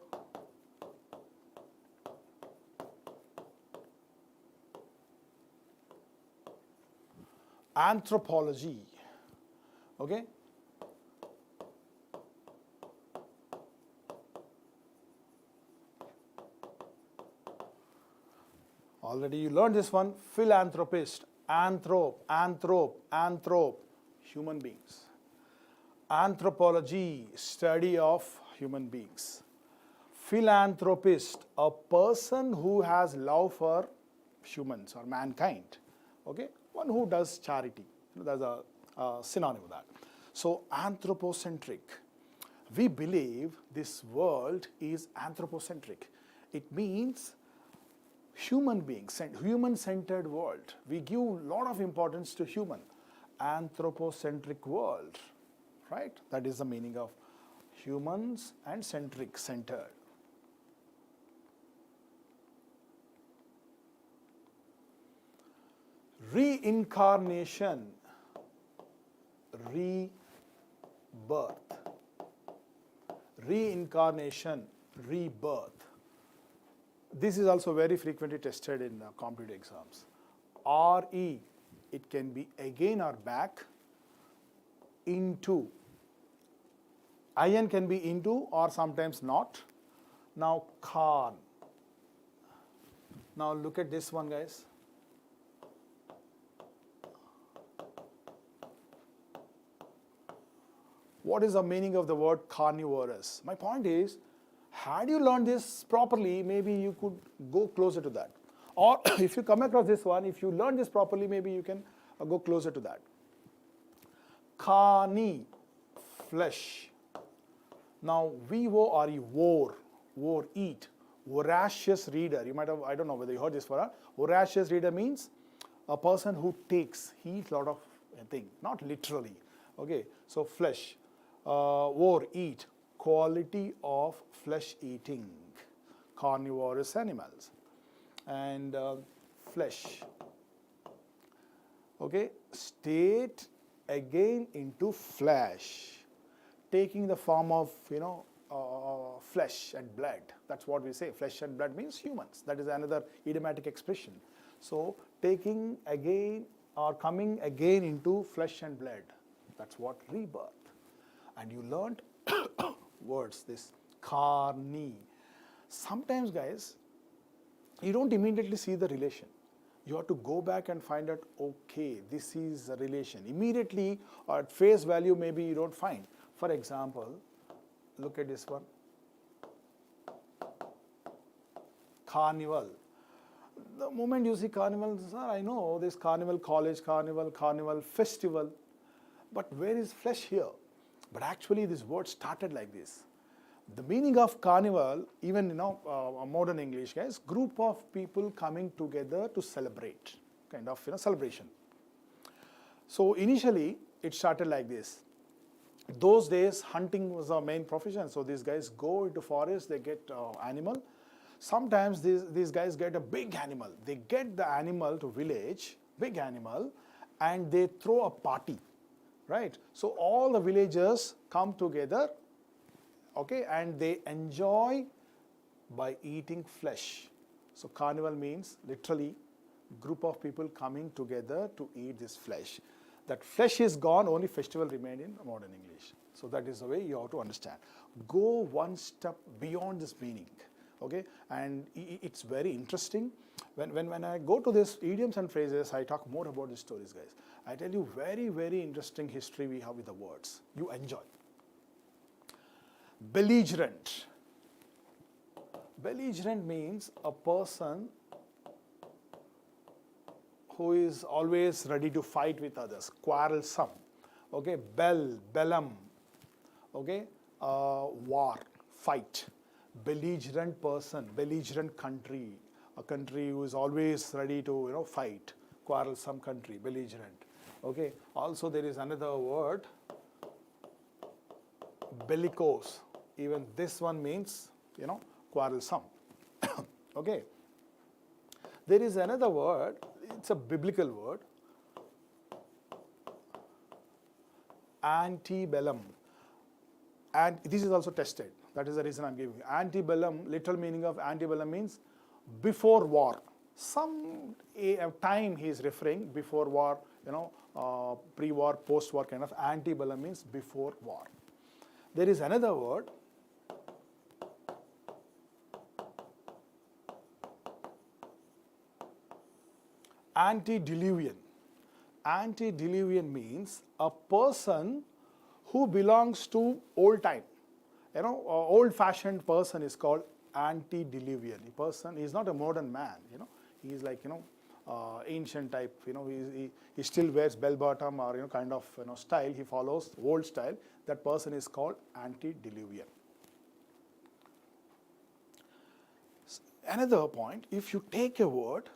Anthropology. Okay? Already you learned this one. Philanthropist. Anthrop. Human beings. Anthropology, study of human beings. Philanthropist, a person who has love for humans or mankind. Okay, one who does charity. There's a synonym of that. So anthropocentric. We believe this world is anthropocentric. It means human beings, human-centered world. We give a lot of importance to human. Anthropocentric world. Right? That is the meaning of humans and centered. Reincarnation, rebirth. Reincarnation, rebirth. This is also very frequently tested in competitive exams. RE, it can be again or back. Into. IN can be into or sometimes not. Now Khan. Now look at this one, guys. What is the meaning of the word carnivorous? My point is, had you learned this properly, maybe you could go closer to that. Or if you come across this one, if you learn this properly, maybe you can go closer to that. Carni, flesh. Now, wore, eat. Voracious reader. You might have, I don't know whether you heard this word. Voracious reader means a person who takes, he eats a lot of things, not literally. Okay, so flesh. Eat. Quality of flesh eating. Carnivorous animals. And flesh. Okay, state again into flesh, taking the form of flesh and blood. That's what we say. Flesh and blood means humans. That is another idiomatic expression. So taking again or coming again into flesh and blood. That's what rebirth. And you learned words, this carni. Sometimes, guys, you don't immediately see the relation. You have to go back and find out, okay, this is a relation. Immediately, or at face value, maybe you don't find. For example, look at this one. Carnival. The moment you see carnival, sir, I know this carnival college, carnival festival, but where is flesh here? But actually this word started like this. The meaning of carnival, even modern English, guys, group of people coming together to celebrate, kind of celebration. So initially it started like this. Those days hunting was our main profession, so these guys go into forest, they get animal. Sometimes these guys get a big animal. They get the animal to village, big animal, and they throw a party, right? So all the villagers come together, okay, and they enjoy by eating flesh. So carnival means literally group of people coming together to eat this flesh. That flesh is gone, only festival remained in modern English. So that is the way you have to understand. Go one step beyond this meaning. Okay, and it's very interesting. When I go to these idioms and phrases, I talk more about these stories, guys. I tell you very, very interesting history we have with the words. You enjoy. Belligerent. Belligerent means a person who is always ready to fight with others, quarrelsome. Okay, bellum. Okay, war, fight. Belligerent person, belligerent country, a country who is always ready to fight, quarrelsome country, belligerent. Okay. Also there is another word, bellicose. Even this one means quarrelsome. Okay. There is another word, it's a biblical word, antebellum, and this is also tested. That is the reason I'm giving you. Antebellum, literal meaning of antebellum means before war. Some time he is referring, before war, pre-war, post-war kind of. Antebellum means before war. There is another word, antediluvian. Antediluvian means a person who belongs to old time. Old-fashioned person is called antediluvian. A person is not a modern man. He is like ancient type. He still wears bell bottom or kind of style. He follows old style. That person is called antediluvian. Another point: if you take a word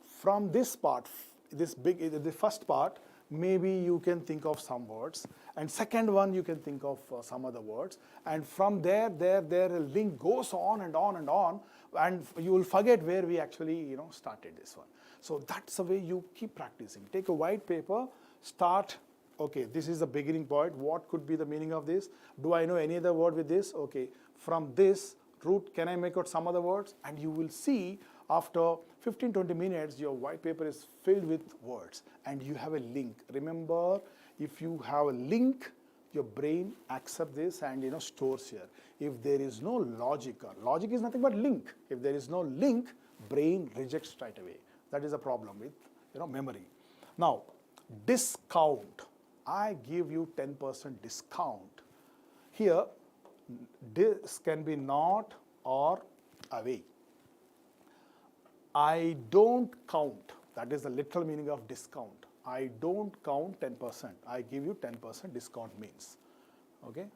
from this part, the first part, maybe you can think of some words, and second one you can think of some other words, and from there a link goes on and on and on, and you will forget where we actually started this one. So that's the way you keep practicing. Take a white paper, start. Okay, this is the beginning point. What could be the meaning of this? Do I know any other word with this? Okay, from this root, can I make out some other words? And you will see after 15-20 minutes, your white paper is filled with words and you have a link. Remember, if you have a link, your brain accepts this and stores here. If there is no logic, logic is nothing but link. If there is no link, brain rejects right away. That is a problem with memory. Now, discount. I give you 10% discount. Here, this can be not or away. I don't count. That is the literal meaning of discount. I don't count 10%. I give you 10% discount means. Okay.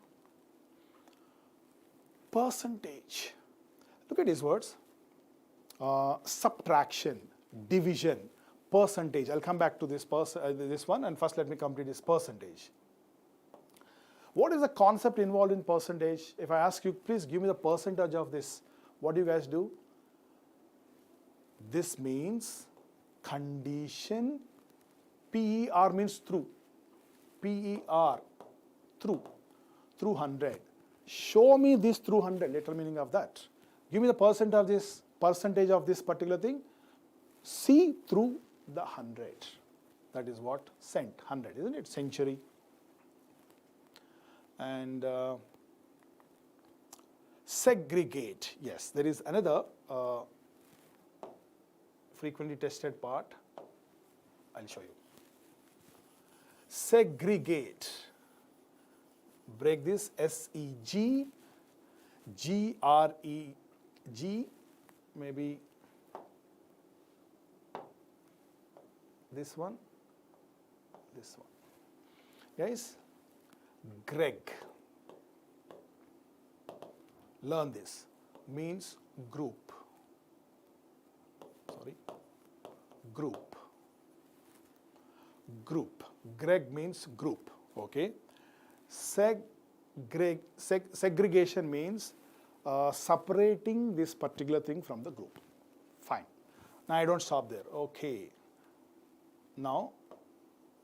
Percentage. Look at these words. Subtraction, division, percentage. I'll come back to this one, and first let me complete this percentage. What is the concept involved in percentage? If I ask you, please give me the percentage of this, what do you guys do? This means condition. PER means through. PER, through 100. Show me this through 100, literal meaning of that. Give me the percentage of this particular thing. See through the 100. That is what? Cent, 100, isn't it? Century. And segregate. Yes, there is another frequently tested part. I'll show you. Segregate. Break this. SEGGREGATE. maybe this one, this one. Guys, Greg, learn this, means group. Sorry, group. Group. Greg means group. Okay. Segregation means separating this particular thing from the group. Fine. Now I don't stop there. Okay. Now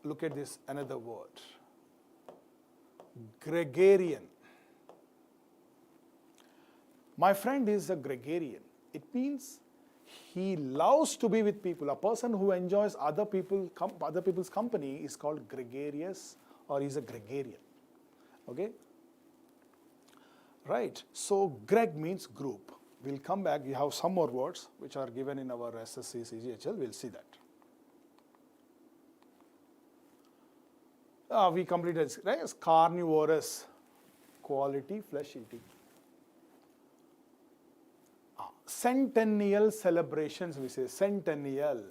look at this another word. Gregarian. My friend is a gregarian. It means he loves to be with people. A person who enjoys other people's company is called gregarious, or is a gregarian. Okay? Right. So Greg means group. We'll come back. We have some more words which are given in our SSC CGL. We'll see that. We completed, right? Carnivorous, quality flesh eating. Centennial celebrations, we say centennial,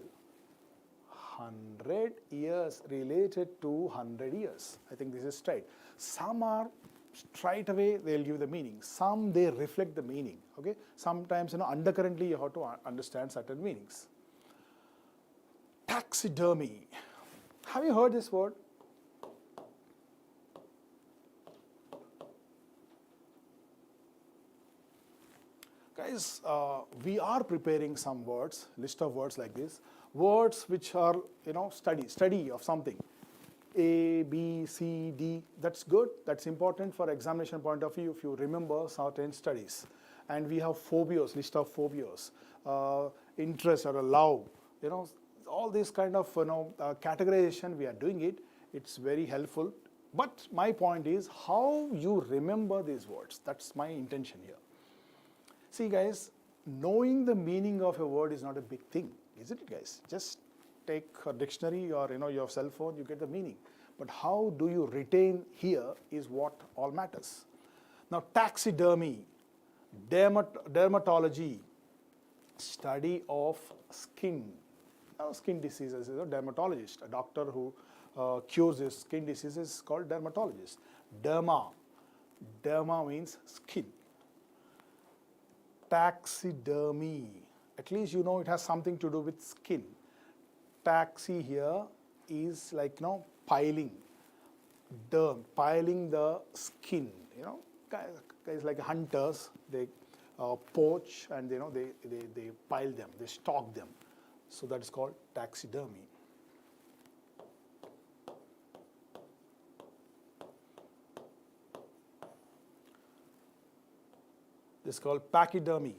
100 years, related to 100 years. I think this is straight. Some are straight away, they'll give the meaning. Some, they reflect the meaning. Okay. Sometimes, undercurrently, you have to understand certain meanings. Taxidermy. Have you heard this word? Guys, we are preparing some words, list of words like this. Words which are, study of something. A, B, C, D, that's good. That's important for examination point of view if you remember certain studies. And we have phobias, list of phobias, interest or a love, all this kind of, categorization we are doing it. It's very helpful. But my point is how you remember these words. That's my intention here. See guys, knowing the meaning of a word is not a big thing, isn't it guys? Just take a dictionary or your cell phone, you get the meaning. But how do you retain here is what all matters. Now taxidermy, dermatology, study of skin. Now skin diseases is a dermatologist. A doctor who cures his skin diseases is called dermatologist. Derma means skin. Taxidermy, at least it has something to do with skin. Taxi here is like piling, piling the skin. Guys like hunters, they poach and they pile them, they stock them. So that is called taxidermy. This is called pachydermy.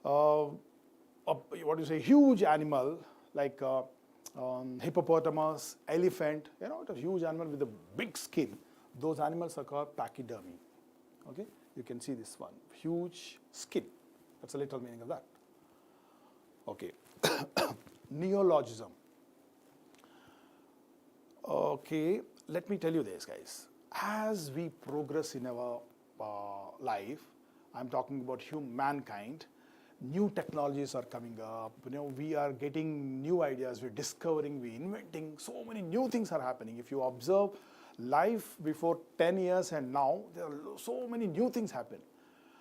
What do you say? Huge animal like hippopotamus, elephant. It's a huge animal with a big skin. Those animals are called pachydermy. Okay, you can see this one. Huge skin. That's a little meaning of that. Okay, neologism. Okay, let me tell you this, guys. As we progress in our life, I'm talking about mankind, new technologies are coming up, we are getting new ideas, we're discovering, we're inventing, so many new things are happening. If you observe life before 10 years and now, there are so many new things happen.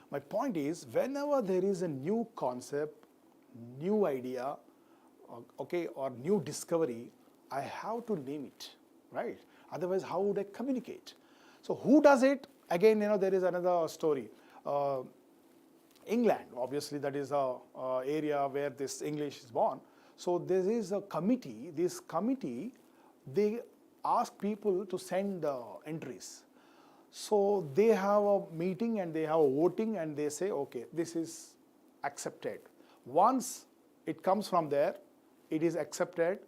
My point is, whenever there is a new concept, new idea, okay, or new discovery, I have to name it, right? Otherwise, how would I communicate? So who does it? Again, there is another story. England, obviously, that is a area where this English is born. So there is a committee. This committee, they ask people to send entries. So they have a meeting and they have a voting and they say, okay, this is accepted. Once it comes from there, it is accepted.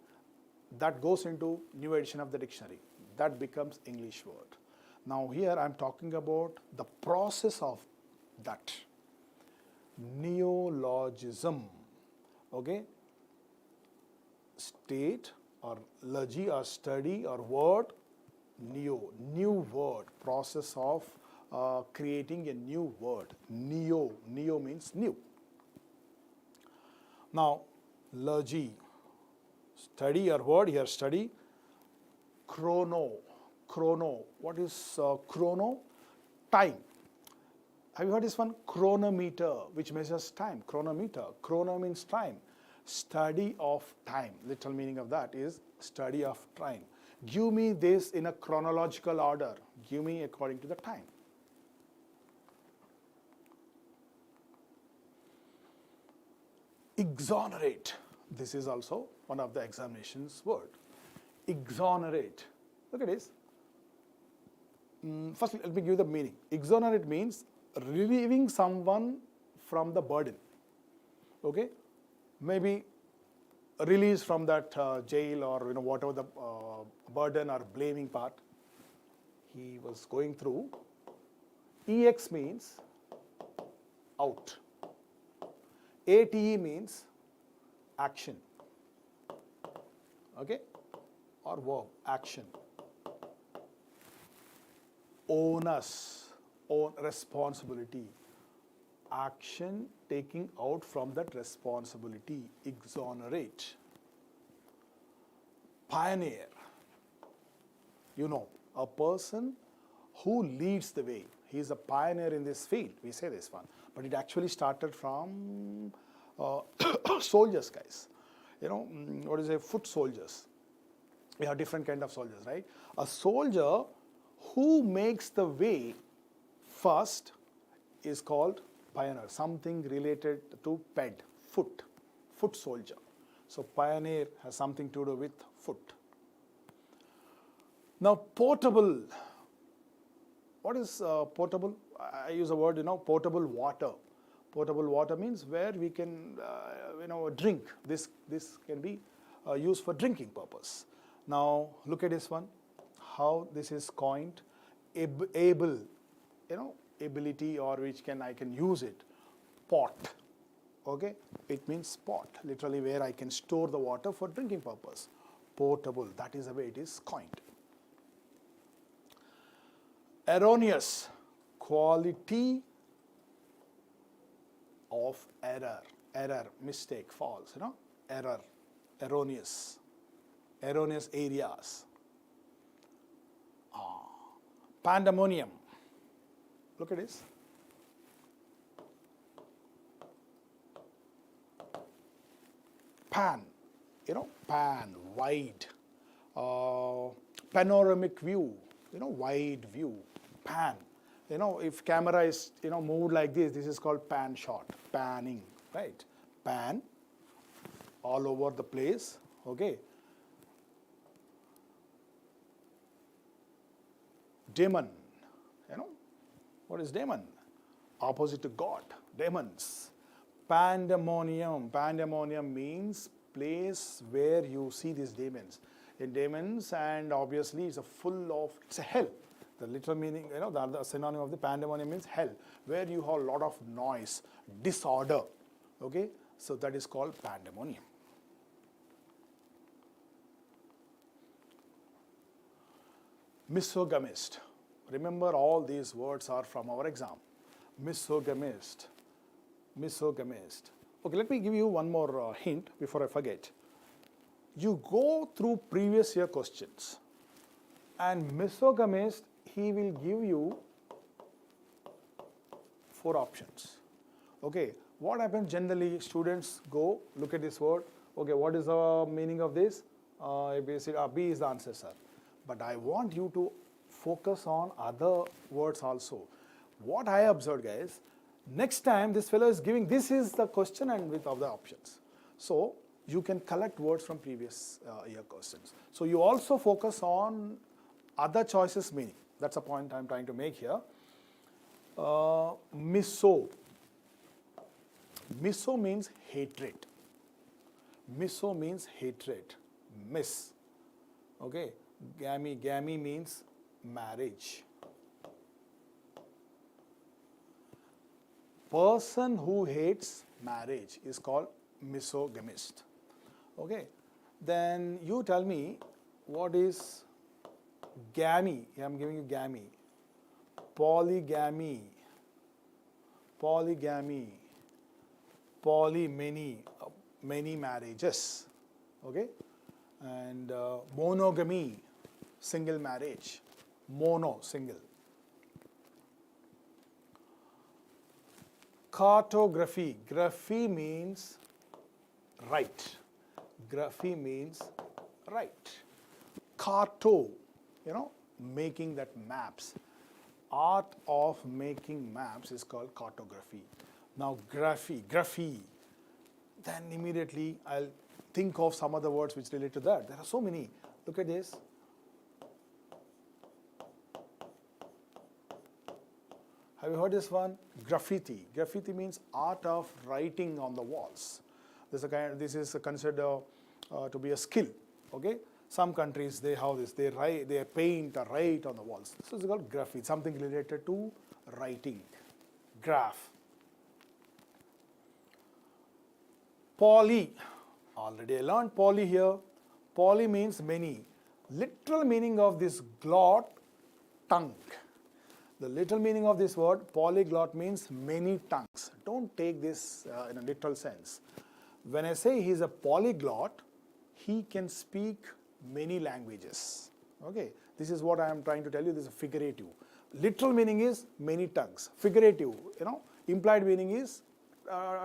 That goes into new edition of the dictionary. That becomes English word. Now here I'm talking about the process of that. Neologism. Okay? State or logy or study or word, new word, process of creating a new word. Neo means new. Now, logy, study, your word here, study. Chrono, what is chrono? Time. Have you heard this one? Chronometer, which measures time. Chronometer, chrono means time. Study of time, literal meaning of that is study of time. Give me this in a chronological order. Give me according to the time. Exonerate. This is also one of the examinations word. Exonerate. Look at this. First, let me give the meaning. Exonerate means relieving someone from the burden. Okay? Maybe release from that jail or whatever the burden or blaming part he was going through. EX means out. ATE means action. Okay? Or verb, action. Onus, own responsibility. Action taking out from that responsibility. Exonerate. Pioneer. A person who leads the way. He is a pioneer in this field. We say this one. But it actually started from soldiers, guys. What is a foot soldiers? We have different kind of soldiers, right? A soldier who makes the way first is called pioneer. Something related to ped, foot soldier. So pioneer has something to do with foot. Now portable. What is portable? I use a word, potable water. Potable water means where we can, drink. This can be used for drinking purpose. Now look at this one. How this is coined. Able, ability, or I can use it. Pot. Okay, it means pot. Literally where I can store the water for drinking purpose. Portable. That is the way it is coined. Erroneous, quality of error, mistake, false, error, erroneous areas. Pandemonium, look at this. Pan, wide, panoramic view, wide view. Pan, if camera is moved like this is called pan shot, panning, right? Pan all over the place. Okay. Demon, what is demon? Opposite to God, demons. Pandemonium means place where you see these demons. In demons, and obviously it's a hell. The literal meaning, the synonym of the pandemonium means hell, where you have a lot of noise, disorder. Okay, so that is called pandemonium. Misogynist. Remember, all these words are from our exam. Misogynist. Okay, let me give you one more hint before I forget. You go through previous year questions, and misogynist, he will give you 4 options. Okay, what happens generally? Students go look at this word. Okay, what is the meaning of this? B is the answer, sir. But I want you to focus on other words also. What I observed, guys, next time this fellow is giving, this is the question and with other options. So you can collect words from previous year questions. So you also focus on other choices meaning. That's a point I'm trying to make here. Miso. Miso means hatred. Miso means hatred. Miss. Okay. Gami means marriage. Person who hates marriage is called misogynist. Okay. Then you tell me what is gamy. I'm giving you gamy. Polygamy. Poly, many. many marriages. Okay, and monogamy, single marriage. Mono, single. Cartography. Graphy means right. Graphy means right. Carto, making that maps. Art of making maps is called cartography. Now graphy. Then immediately I'll think of some other words which relate to that. There are so many. Look at this. Have you heard this one? Graffiti. Graffiti means art of writing on the walls. This is considered to be a skill. Okay, some countries they have this. They paint or write on the walls. This is called graffiti. Something related to writing. Graph. Poly. Already I learned poly here. Poly means many. Literal meaning of this glot, tongue. The literal meaning of this word, polyglot, means many tongues. Don't take this in a literal sense. When I say he is a polyglot, he can speak many languages. Okay, this is what I am trying to tell you. This is figurative. Literal meaning is many tongues. Figurative, implied meaning is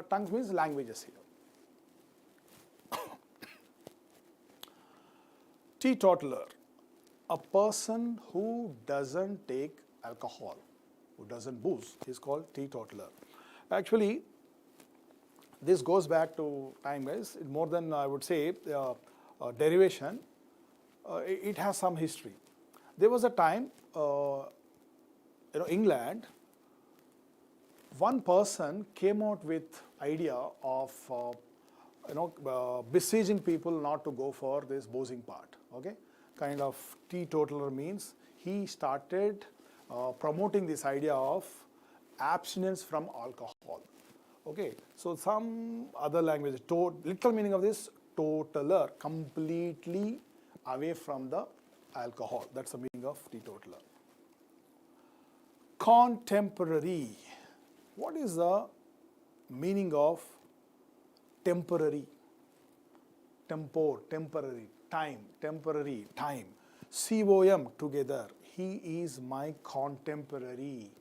tongues means languages here. Teetotaler, a person who doesn't take alcohol, who doesn't booze, is called teetotaler. Actually, this goes back to time, guys. More than I would say derivation. It has some history. There was a time, England. One person came out with idea of besieging people not to go for this boozing part. Okay, kind of teetotaler means he started promoting this idea of abstinence from alcohol. Okay, so some other language, literal meaning of this, totaler, completely away from the alcohol. That's the meaning of teetotaler. Contemporary. What is the meaning of temporary? Temporary, time, temporary, time. COM, together. He is my contemporary.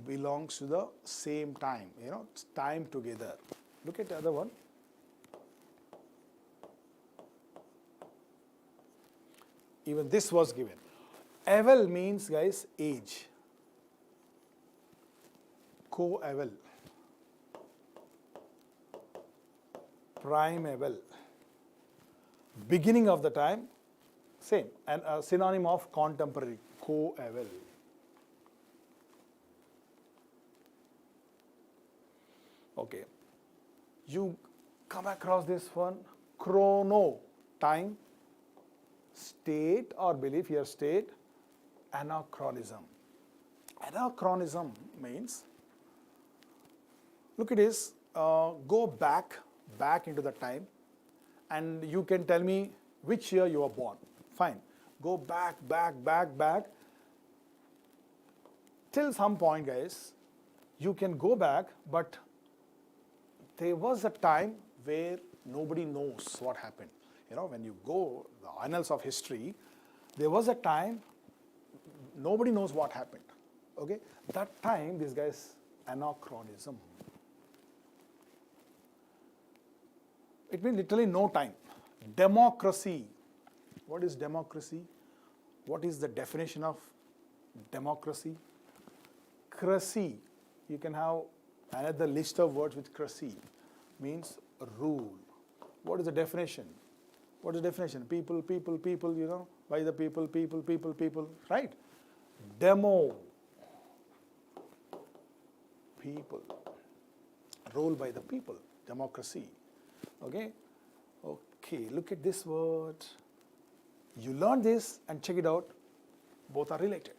Belongs to the same time, time together. Look at the other one. Even this was given. Evel means, guys, age. Co-evel. Prime evel. Beginning of the time, same. And a synonym of contemporary, co-evel. Okay. You come across this one, chrono, time, state or belief, here state, anachronism. Anachronism means, look at this, go back into the time, and you can tell me which year you were born. Fine. Go back, till some point, guys. You can go back, but there was a time where nobody knows what happened. When you go the annals of history, there was a time nobody knows what happened. Okay, that time, this guy's anachronism. It means literally no time. Democracy. What is democracy? What is the definition of democracy? Cracy. You can have another list of words with cracy. Means rule. What is the definition? What is the definition? People, by the people, right? Demo. People. Rule by the people. Democracy. Okay? Okay, look at this word. You learn this and check it out. Both are related.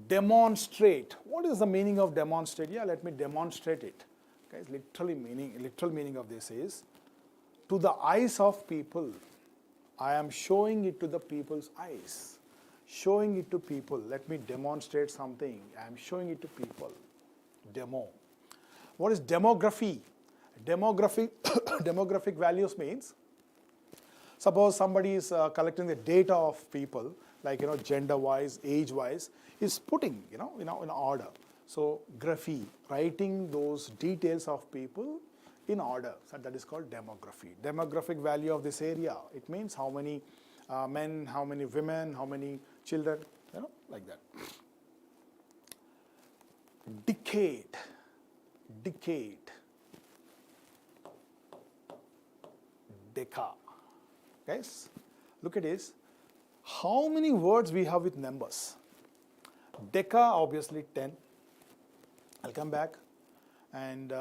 Demonstrate. What is the meaning of demonstrate? Yeah, let me demonstrate it. Guys, literal meaning of this is, to the eyes of people, I am showing it to the people's eyes. Showing it to people. Let me demonstrate something. I am showing it to people. Demo. What is demography? Demographic, demographic values means, suppose somebody is collecting the data of people, like gender-wise, age-wise, is putting in order. So graphy, writing those details of people in order, so that is called demography. Demographic value of this area, it means how many men, how many women, how many children, like that. Decade, deca. Guys, look at this. How many words we have with numbers? Deca, obviously 10. I'll come back. And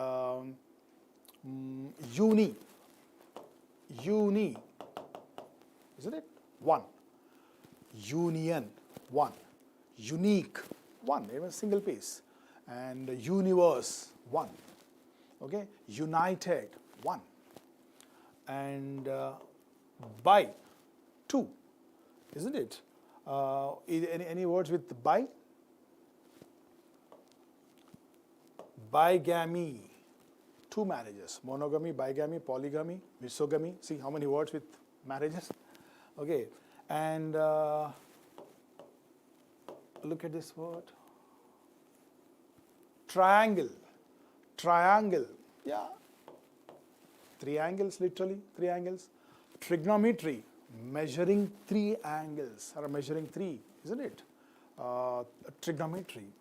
uni, isn't it? 1. Union, 1. Unique, 1, even single piece. And universe, 1. Okay, united, 1. And by, 2, isn't it? Any words with by? Bigamy, 2 marriages. Monogamy, bigamy, polygamy, misogamy. See how many words with marriages? Okay, and look at this word. Triangle, yeah. 3 angles, literally, 3 angles. Trigonometry, measuring 3 angles, or measuring 3, isn't it? Trigonometry.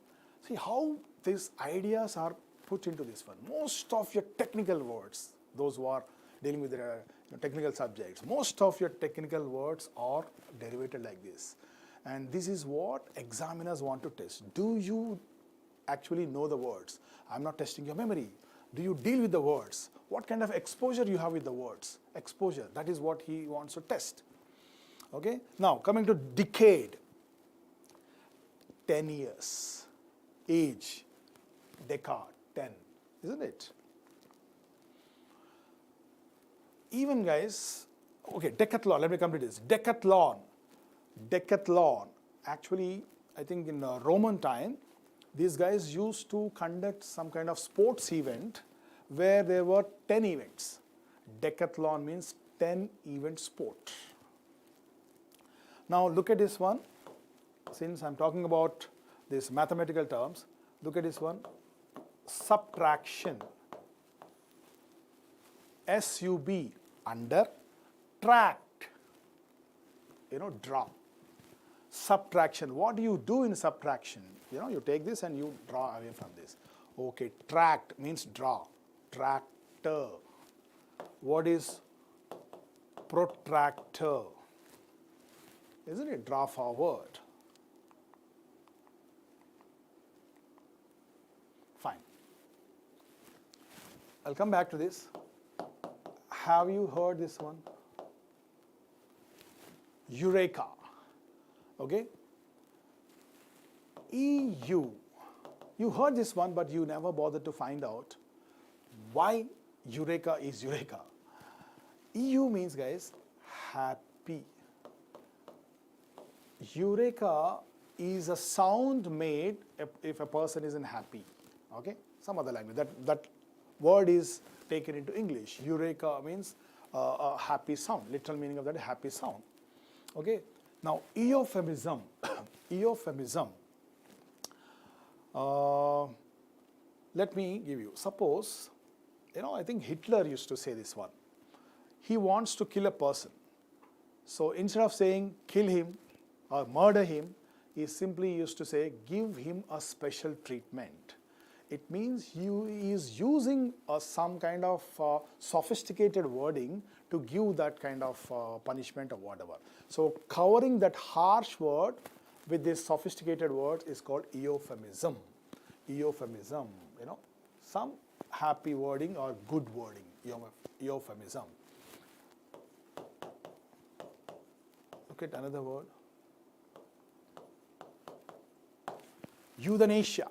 See how these ideas are put into this one. Most of your technical words, those who are dealing with technical subjects, most of your technical words are derivated like this. And this is what examiners want to test. Do you actually know the words? I'm not testing your memory. Do you deal with the words? What kind of exposure you have with the words? Exposure, that is what he wants to test. Okay, now coming to decade. 10 years. Age, decade, 10, isn't it? Even guys, okay, decathlon, let me come to this. Decathlon, actually, I think in Roman time, these guys used to conduct some kind of sports event where there were 10 events. Decathlon means 10 event sport. Now look at this one. Since I'm talking about these mathematical terms, look at this one. Subtraction. SUB, under, tract, draw. Subtraction, what do you do in subtraction? You take this and you draw away from this. Okay, tract means draw, tractor. What is protractor? Isn't it? Draw forward. Fine. I'll come back to this. Have you heard this one? Eureka. Okay? EU. You heard this one, but you never bothered to find out why Eureka is Eureka. EU means, guys, happy. Eureka is a sound made if a person isn't happy. Okay? Some other language. That word is taken into English. Eureka means a happy sound. Literal meaning of that is happy sound. Okay? Now, euphemism. Euphemism. Let me give you. Suppose, I think Hitler used to say this one. He wants to kill a person. So instead of saying kill him or murder him, he simply used to say give him a special treatment. It means he is using some kind of sophisticated wording to give that kind of punishment or whatever. So covering that harsh word with this sophisticated word is called euphemism. Euphemism, some happy wording or good wording, euphemism. Look at another word. Euthanasia.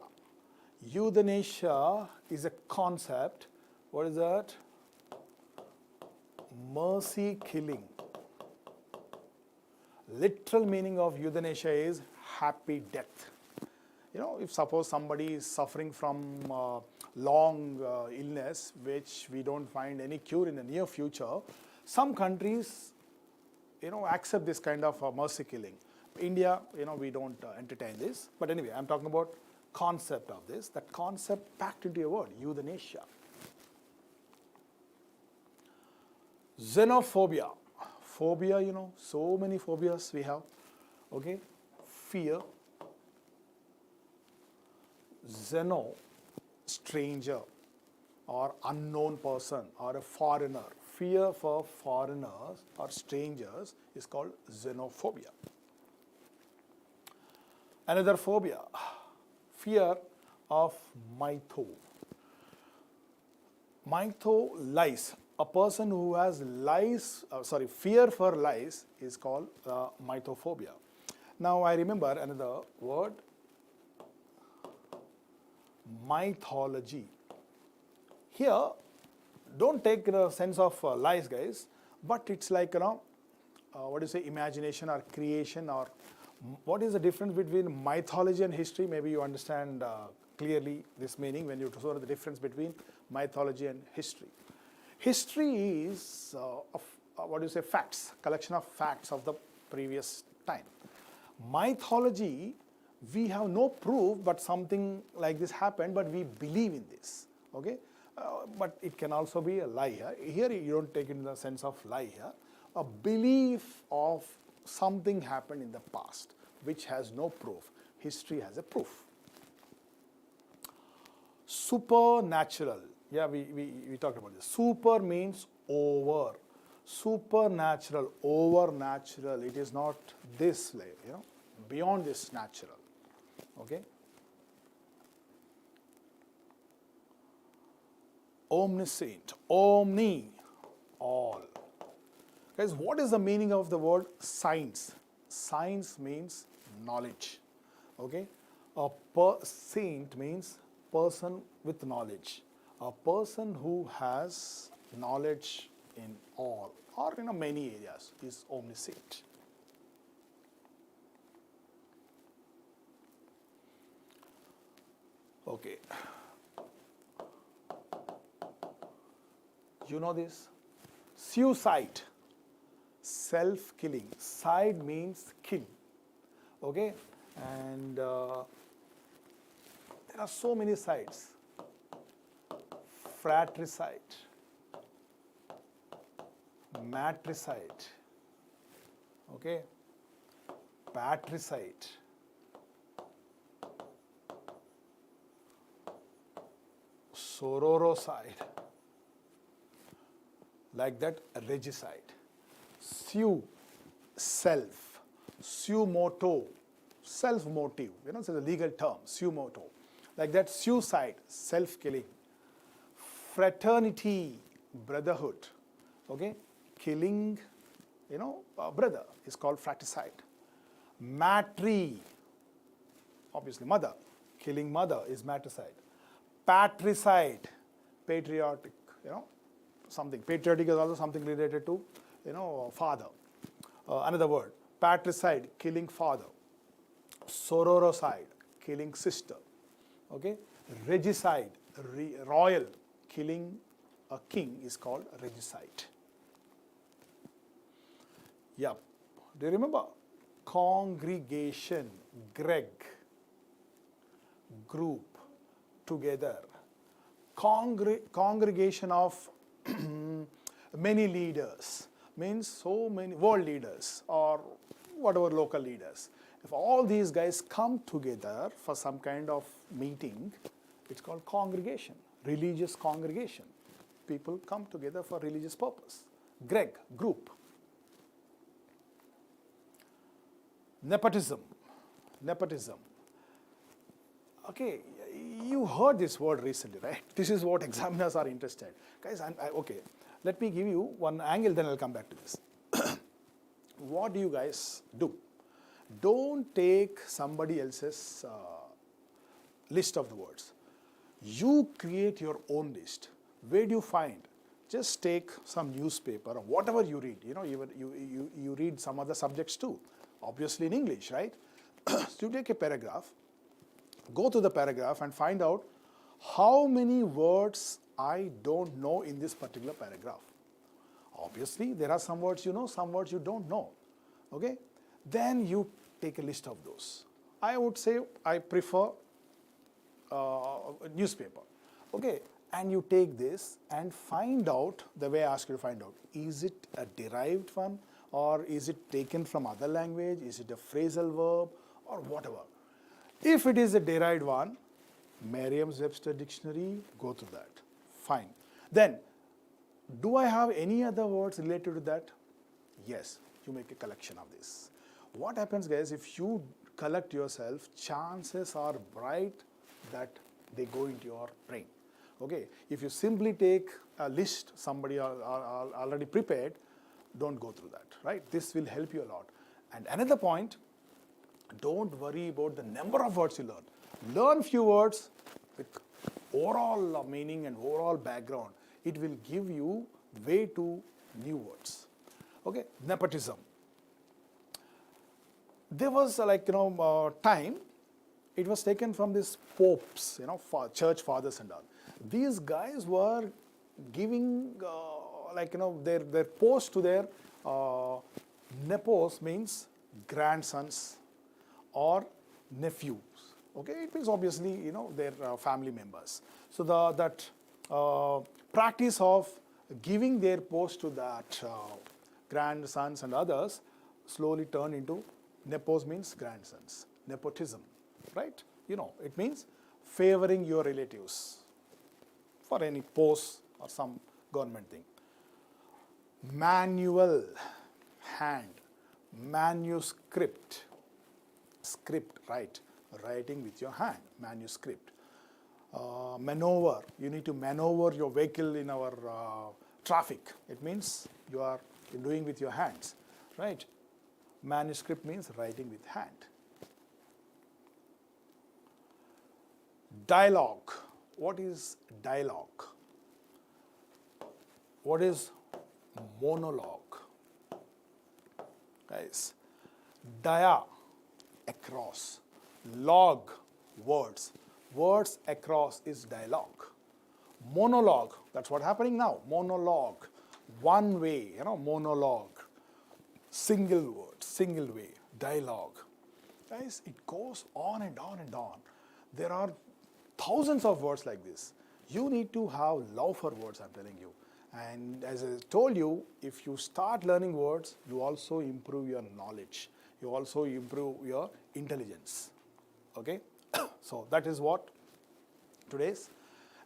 Euthanasia is a concept. What is that? Mercy killing. Literal meaning of euthanasia is happy death. if suppose somebody is suffering from long illness, which we don't find any cure in the near future, some countries, accept this kind of mercy killing. India, we don't entertain this. But anyway, I'm talking about concept of this. That concept packed into a word, euthanasia. Xenophobia. Phobia, so many phobias we have. Okay, fear. Xeno, stranger or unknown person or a foreigner. Fear for foreigners or strangers is called xenophobia. Another phobia, fear of mytho. Mytho, lies. A person who has fear for lies is called mythophobia. Now I remember another word, mythology. Here, don't take the sense of lies, guys, but it's like, imagination or creation, or what is the difference between mythology and history? Maybe you understand clearly this meaning when you saw the difference between mythology and history. History is facts, collection of facts of the previous time. Mythology, we have no proof, but something like this happened, but we believe in this. Okay, but it can also be a lie. Here you don't take it in the sense of lie here. A belief of something happened in the past, which has no proof. History has a proof. Supernatural. Yeah, we talked about this. Super means over. Supernatural, overnatural. It is not this layer, beyond this natural. Okay. Omniscient, omni, all. Guys, what is the meaning of the word science? Science means knowledge. Okay. A saint means person with knowledge. A person who has knowledge in all or in many areas is omniscient. Okay. You know this? Suicide, self-killing. Side means kill. Okay? And there are so many sides. Fratricide, matricide, okay, patricide, sororocide, like that, regicide. Su, self, su moto, self motive, it's a legal term, su moto. Like that, suicide, self-killing. Fraternity, brotherhood, okay, killing, brother is called fratricide. Matri, obviously mother, killing mother is matricide. Patricide, patriotic, something. Patriotic is also something related to, father. Another word, patricide, killing father. Sororocide, killing sister, okay. Regicide, royal, killing a king is called regicide. Yep. Do you remember? Congregation, Greg, group, together. Congregation of many leaders means so many world leaders or whatever local leaders. If all these guys come together for some kind of meeting, it's called congregation. Religious congregation. People come together for religious purpose. Greg, group. Nepotism. Nepotism. Okay, you heard this word recently, right? This is what examiners are interested. Guys, okay, let me give you one angle, then I'll come back to this. What do you guys do? Don't take somebody else's list of the words. You create your own list. Where do you find? Just take some newspaper or whatever you read. Even you read some other subjects too, obviously in English, right? So you take a paragraph, go to the paragraph and find out how many words I don't know in this particular paragraph. Obviously, there are some words you know, some words you don't know. Okay? Then you take a list of those. I would say I prefer newspaper. Okay? And you take this and find out, the way I ask you to find out, is it a derived one, or is it taken from other language, is it a phrasal verb, or whatever. If it is a derived one, Merriam-Webster dictionary, go to that. Fine. Then, do I have any other words related to that? Yes, you make a collection of this. What happens, guys, if you collect yourself, chances are bright that they go into your brain. Okay, if you simply take a list somebody are already prepared, don't go through that, right? This will help you a lot. And another point, don't worry about the number of words you learn. Learn few words with overall meaning and overall background. It will give you way to new words. Okay, nepotism. There was time, it was taken from these popes, church fathers and all. These guys were giving their post to their nepos, means grandsons or nephews. Okay, it means obviously their family members. So that practice of giving their post to that grandsons and others slowly turned into nepos, means grandsons. Nepotism, right? It means favoring your relatives for any post or some government thing. Manual, hand. Manuscript, script, right? Writing with your hand, manuscript. Maneuver, you need to maneuver your vehicle in our traffic. It means you're doing with your hands, right? Manuscript means writing with hand. Dialogue. What is dialogue? What is monologue? Guys, dia, across. Log, words. Words across is dialogue. Monologue, that's what's happening now. Monologue, one way, monologue. Single word, single way, dialogue. Guys, it goes on and on and on. There are thousands of words like this. You need to have love for words, I'm telling you. And as I told you, if you start learning words, you also improve your knowledge. You also improve your intelligence. Okay? So that is what today's.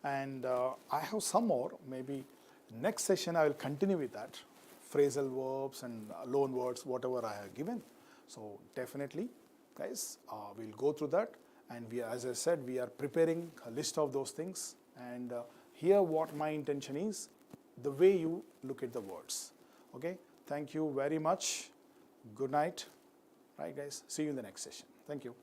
And I have some more. Maybe next session I will continue with that. Phrasal verbs and loan words, whatever I have given. So definitely, guys, we'll go through that. And we, as I said, we are preparing a list of those things. And here what my intention is, the way you look at the words. Okay? Thank you very much. Good night. Right, guys? See you in the next session. Thank you.